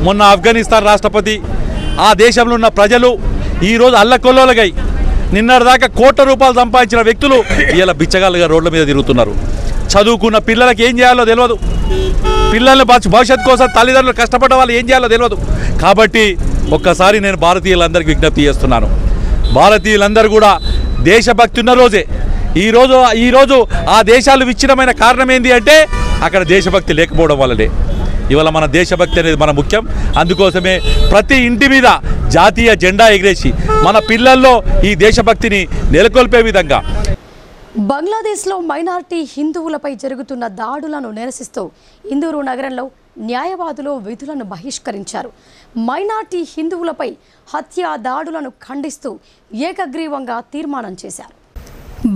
మొన్న ఆఫ్ఘనిస్తాన్ రాష్ట్రపతి, ఆ దేశంలో ఉన్న ప్రజలు ఈరోజు అల్లకొల్లోలగై నిన్నటిదాకా కోట్ల రూపాయలు సంపాదించిన వ్యక్తులు ఇలా బిచ్చగాళ్ళుగా రోడ్ల మీద తిరుగుతున్నారు. చదువుకున్న పిల్లలకి ఏం చేయాలో తెలియదు, పిల్లల్ని భవిష్యత్తు కోసం తల్లిదండ్రులు కష్టపడ్డ వాళ్ళు ఏం చేయాలో తెలియదు. కాబట్టి ఒక్కసారి నేను భారతీయులందరికీ విజ్ఞప్తి చేస్తున్నాను, భారతీయులందరూ కూడా దేశభక్తి ఉన్న రోజే ఈరోజు ఆ దేశాలు విచ్ఛిన్నమైన కారణం ఏంటి అంటే అక్కడ దేశభక్తి లేకపోవడం వల్లనే. ఇవాళ మన దేశభక్తి అనేది మన ముఖ్యం. అందుకోసమే ప్రతి ఇంటి మీద జాతీయ జెండా ఎగిరేసి మన పిల్లల్లో ఈ దేశభక్తిని నెలకొల్పే విధంగా. బంగ్లాదేశ్లో మైనారిటీ హిందువులపై జరుగుతున్న దాడులను నిరసిస్తూ ఇందూరు నగరంలో న్యాయవాదులు విధులను బహిష్కరించారు. మైనారిటీ హిందువులపై హత్యా దాడులను ఖండిస్తూ ఏకగ్రీవంగా తీర్మానం చేశారు.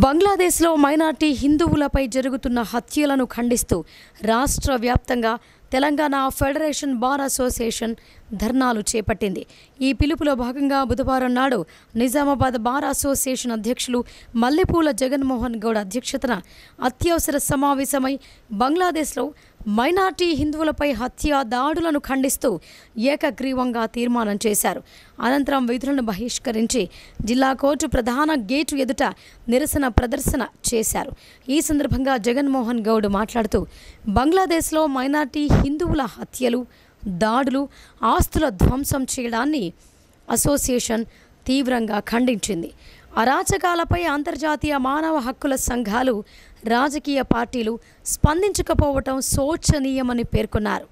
బంగ్లాదేశ్లో మైనారిటీ హిందువులపై జరుగుతున్న హత్యలను ఖండిస్తూ రాష్ట్ర వ్యాప్తంగా తెలంగాణ ఫెడరేషన్ బార్ అసోసియేషన్ ధర్నాలు చేపట్టింది. ఈ పిలుపులో భాగంగా బుధవారం నాడు నిజామాబాద్ బార్ అసోసియేషన్ అధ్యక్షులు మల్లెపూల జగన్మోహన్ గౌడ్ అధ్యక్షతన అత్యవసర సమావేశమై బంగ్లాదేశ్లో మైనార్టీ హిందువులపై హత్యా దాడులను ఖండిస్తూ ఏకగ్రీవంగా తీర్మానం చేశారు. అనంతరం విధులను బహిష్కరించి జిల్లా కోర్టు ప్రధాన గేటు ఎదుట నిరసన ప్రదర్శన చేశారు. ఈ సందర్భంగా జగన్మోహన్ గౌడ్ మాట్లాడుతూ బంగ్లాదేశ్లో మైనార్టీ హిందువుల హత్యలు, దాడులు, ఆస్తుల ధ్వంసం చేయడాన్ని అసోసియేషన్ తీవ్రంగా ఖండించింది. అరాచకాలపై అంతర్జాతీయ మానవ హక్కుల సంఘాలు, రాజకీయ పార్టీలు స్పందించకపోవటం శోచనీయమని పేర్కొన్నారు.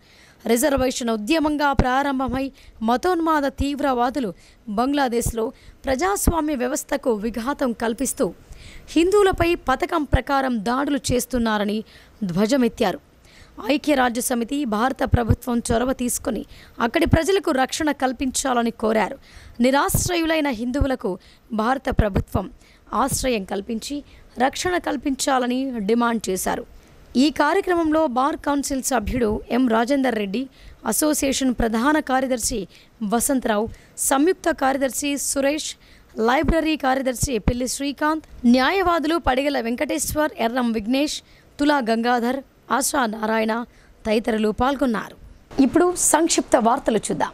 రిజర్వేషన్ ఉద్యమంగా ప్రారంభమై మతోన్మాద తీవ్రవాదులు బంగ్లాదేశ్లో ప్రజాస్వామ్య వ్యవస్థకు విఘాతం కల్పిస్తూ హిందువులపై పథకం ప్రకారం దాడులు చేస్తున్నారని ధ్వజమెత్తారు. ఐక్యరాజ్య సమితి, భారత ప్రభుత్వం చొరవ తీసుకుని అక్కడి ప్రజలకు రక్షణ కల్పించాలని కోరారు. నిరాశ్రయులైన హిందువులకు భారత ప్రభుత్వం ఆశ్రయం కల్పించి రక్షణ కల్పించాలని డిమాండ్ చేశారు. ఈ కార్యక్రమంలో బార్ కౌన్సిల్ సభ్యుడు ఎం రాజేందర్ రెడ్డి, అసోసియేషన్ ప్రధాన కార్యదర్శి వసంతరావు, సంయుక్త కార్యదర్శి సురేష్, లైబ్రరీ కార్యదర్శి పిల్లి శ్రీకాంత్, న్యాయవాదులు పడిగల వెంకటేశ్వర్, ఎర్రం విఘ్నేష్, తులా గంగాధర్, ఆశా నారాయణ తదితరులు పాల్గొన్నారు. ఇప్పుడు సంక్షిప్త వార్తలు చూద్దాం.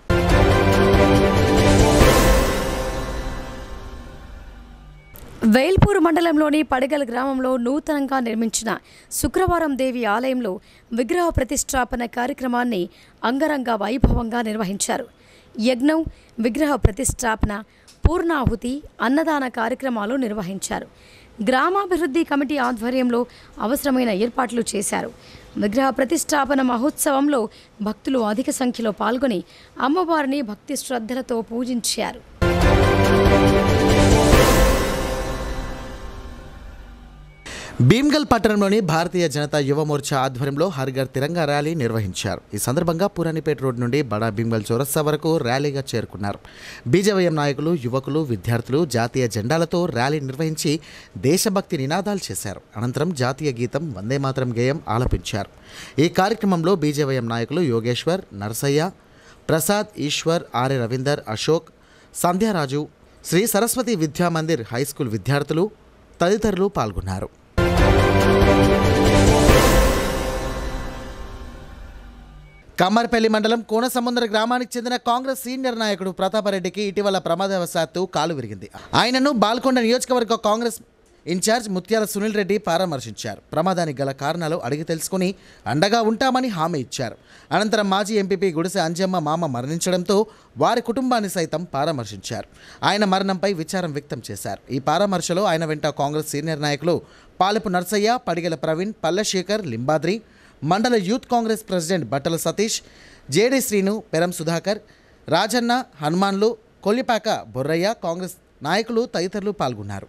వేల్పూర్ మండలంలోని పడిగల్ గ్రామంలో నూతనంగా నిర్మించిన శుక్రవారం దేవి ఆలయంలో విగ్రహ ప్రతిష్టాపన కార్యక్రమాన్ని అంగరంగ వైభవంగా నిర్వహించారు. యజ్ఞం, విగ్రహ ప్రతిష్టాపన, పూర్ణాహుతి, అన్నదాన కార్యక్రమాలు నిర్వహించారు. గ్రామాభివృద్ధి కమిటీ ఆధ్వర్యంలో అవసరమైన ఏర్పాట్లు చేశారు. విగ్రహ ప్రతిష్టాపన మహోత్సవంలో భక్తులు అధిక సంఖ్యలో పాల్గొని అమ్మవారిని భక్తి శ్రద్ధలతో పూజించారు. భీమ్గల్ పట్టణంలోని భారతీయ జనతా యువ మోర్చా ఆధ్వర్యంలో హర్ఘర్ తిరంగా ర్యాలీ నిర్వహించారు. ఈ సందర్భంగా పురాణిపేట రోడ్ నుండి బడా భీమ్గల్ చౌరస్తా వరకు ర్యాలీగా చేరుకున్నారు. బీజేవైఎం నాయకులు, యువకులు, విద్యార్థులు జాతీయ జెండాలతో ర్యాలీ నిర్వహించి దేశభక్తి నినాదాలు చేశారు. అనంతరం జాతీయ గీతం వందే మాతరం గేయం ఆలపించారు. ఈ కార్యక్రమంలో బీజేవైఎం నాయకులు యోగేశ్వర్, నరసయ్య, ప్రసాద్, ఈశ్వర్, ఆర్య రవీందర్, అశోక్, సంధ్యారాజు, శ్రీ సరస్వతి విద్యామందిర్ హైస్కూల్ విద్యార్థులు తదితరులు పాల్గొన్నారు. కమ్మర్పల్లి మండలం కోనసముద్ర గ్రామానికి చెందిన కాంగ్రెస్ సీనియర్ నాయకుడు ప్రతాపరెడ్డికి ఇటీవల ప్రమాదవశాత్తు కాలు విరిగింది. ఆయనను బాల్కొండ నియోజకవర్గ కాంగ్రెస్ ఇన్ఛార్జ్ ముత్యాల సునీల్ రెడ్డి పరామర్శించారు. ప్రమాదానికి గల కారణాలు అడిగి తెలుసుకుని అండగా ఉంటామని హామీ ఇచ్చారు. అనంతరం మాజీ ఎంపీపీ గుడిసె అంజమ్మ మామ మరణించడంతో వారి కుటుంబాన్ని సైతం పరామర్శించారు. ఆయన మరణంపై విచారం వ్యక్తం చేశారు. ఈ పరామర్శలో ఆయన వెంట కాంగ్రెస్ సీనియర్ నాయకులు పాలపు నర్సయ్య, పడిగల ప్రవీణ్, పల్లశేఖర్, లింబాద్రి, మండల యూత్ కాంగ్రెస్ ప్రెసిడెంట్ బట్టల సతీష్, జేడి శ్రీను, పెరం సుధాకర్, రాజన్న, హనుమాన్లు, కొల్లిపాక బొర్రయ్య, కాంగ్రెస్ నాయకులు తదితరులు పాల్గొన్నారు.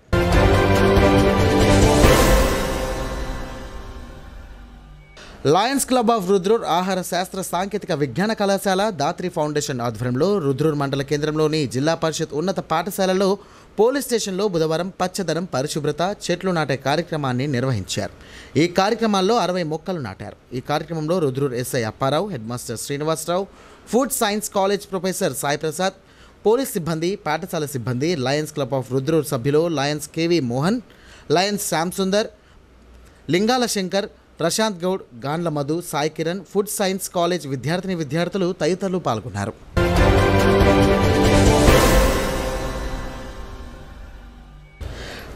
లయన్స్ క్లబ్ ఆఫ్ రుద్రూర్ ఆహార శాస్త్ర సాంకేతిక విజ్ఞాన కళాశాల దాత్రి ఫౌండేషన్ ఆధ్వర్యంలో రుద్రూర్ మండల కేంద్రంలోని జిల్లా పరిషత్ ఉన్నత పాఠశాలలో పోలీస్ స్టేషన్లో బుధవారం పచ్చదనం, పరిశుభ్రత, చెట్లు నాటే కార్యక్రమాన్ని నిర్వహించారు. ఈ కార్యక్రమాల్లో 60 మొక్కలు నాటారు. ఈ కార్యక్రమంలో Rudrur SI Apparao, head master Srinivasarao, food science college professor Sai Prasad, police సిబ్బంది, పాఠశాల సిబ్బంది, లయన్స్ క్లబ్ ఆఫ్ రుద్రూర్ సభ్యులు Lions KV Mohan, Lions Shyam Sundar, Lingala Shankar, Prashanth Goud, Gandla Madhu, Sai Kiran, food science college విద్యార్థులు తదితరులు పాల్గొన్నారు.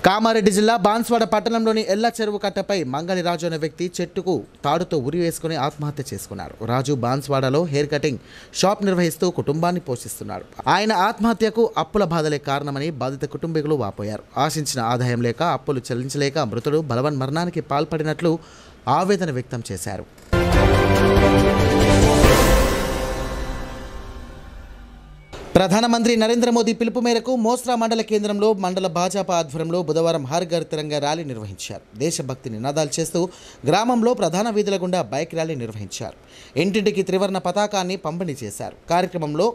కామారెడ్డి జిల్లా బాన్స్వాడ పట్టణంలోని ఎల్ల చెరువు కట్టపై మంగళిరాజు అనే వ్యక్తి చెట్టుకు తాడుతో ఉరి వేసుకుని ఆత్మహత్య చేసుకున్నారు. రాజు బాన్స్వాడలో హెయిర్ కటింగ్ షాప్ నిర్వహిస్తూ కుటుంబాన్ని పోషిస్తున్నాడు. ఆయన ఆత్మహత్యకు అప్పుల బాధలే కారణమని బాధిత కుటుంబీకులు వాపోయారు. ఆశించిన ఆదాయం లేక అప్పులు చెల్లించలేక మృతుడు బలవన్మరణానికి పాల్పడినట్లు ఆవేదన వ్యక్తం చేశారు. ప్రధానమంత్రి నరేంద్ర మోదీ పిలుపు మేరకు మోస్రా మండల కేంద్రంలో మండల భాజపా ఆధ్వర్యంలో బుధవారం హర్ ఘర్ తిరంగా ర్యాలీ నిర్వహించారు. దేశభక్తి నినాదాలు చేస్తూ గ్రామంలో ప్రధాన వీధుల గుండా బైక్ ర్యాలీ నిర్వహించారు. ఇంటింటికి త్రివర్ణ పతాకాన్ని పంపిణీ చేశారు. కార్యక్రమంలో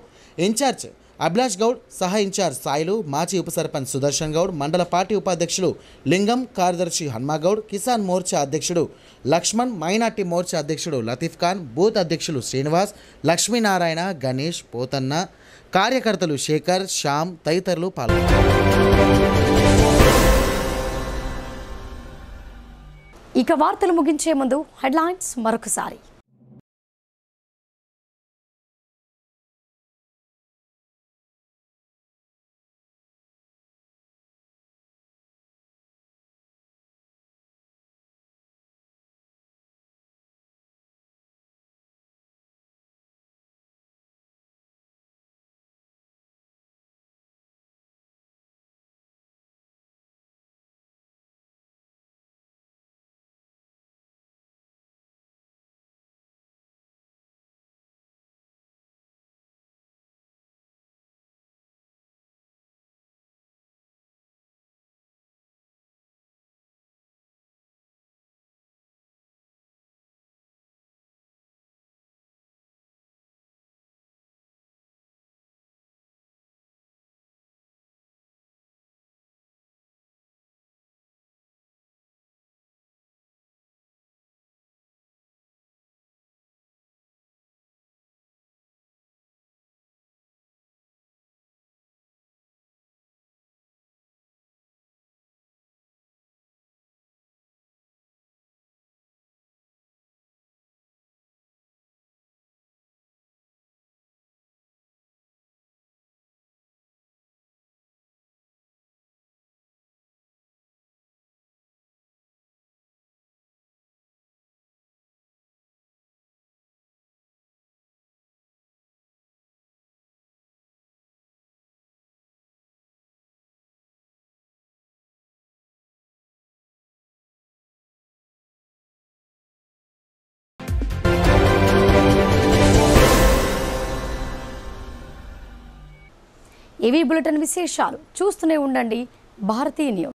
ఇన్ఛార్జ్ అభిలాష్ గౌడ్, సహా ఇన్ఛార్జ్ సాయిలు, మాజీ ఉప సర్పంచ్ సుదర్శన్ గౌడ్, మండల పార్టీ ఉపాధ్యక్షులు లింగం, కార్యదర్శి హన్మాగౌడ్, కిసాన్ మోర్చా అధ్యక్షుడు లక్ష్మణ్, మైనార్టీ మోర్చా అధ్యక్షుడు లతీఫ్ ఖాన్, బూత్ అధ్యక్షులు శ్రీనివాస్, లక్ష్మీనారాయణ, గణేష్, పోతన్న, కార్యకర్తలు శేఖర్, శ్యామ్ తదితరులు పాల్గొన్నారు. ఇక వార్తలు ముగించే ముందు హెడ్లైన్స్ మరొకసారి. ఇవి బులెటిన్ విశేషాలు. చూస్తూనే ఉండండి భారతీయ న్యూస్.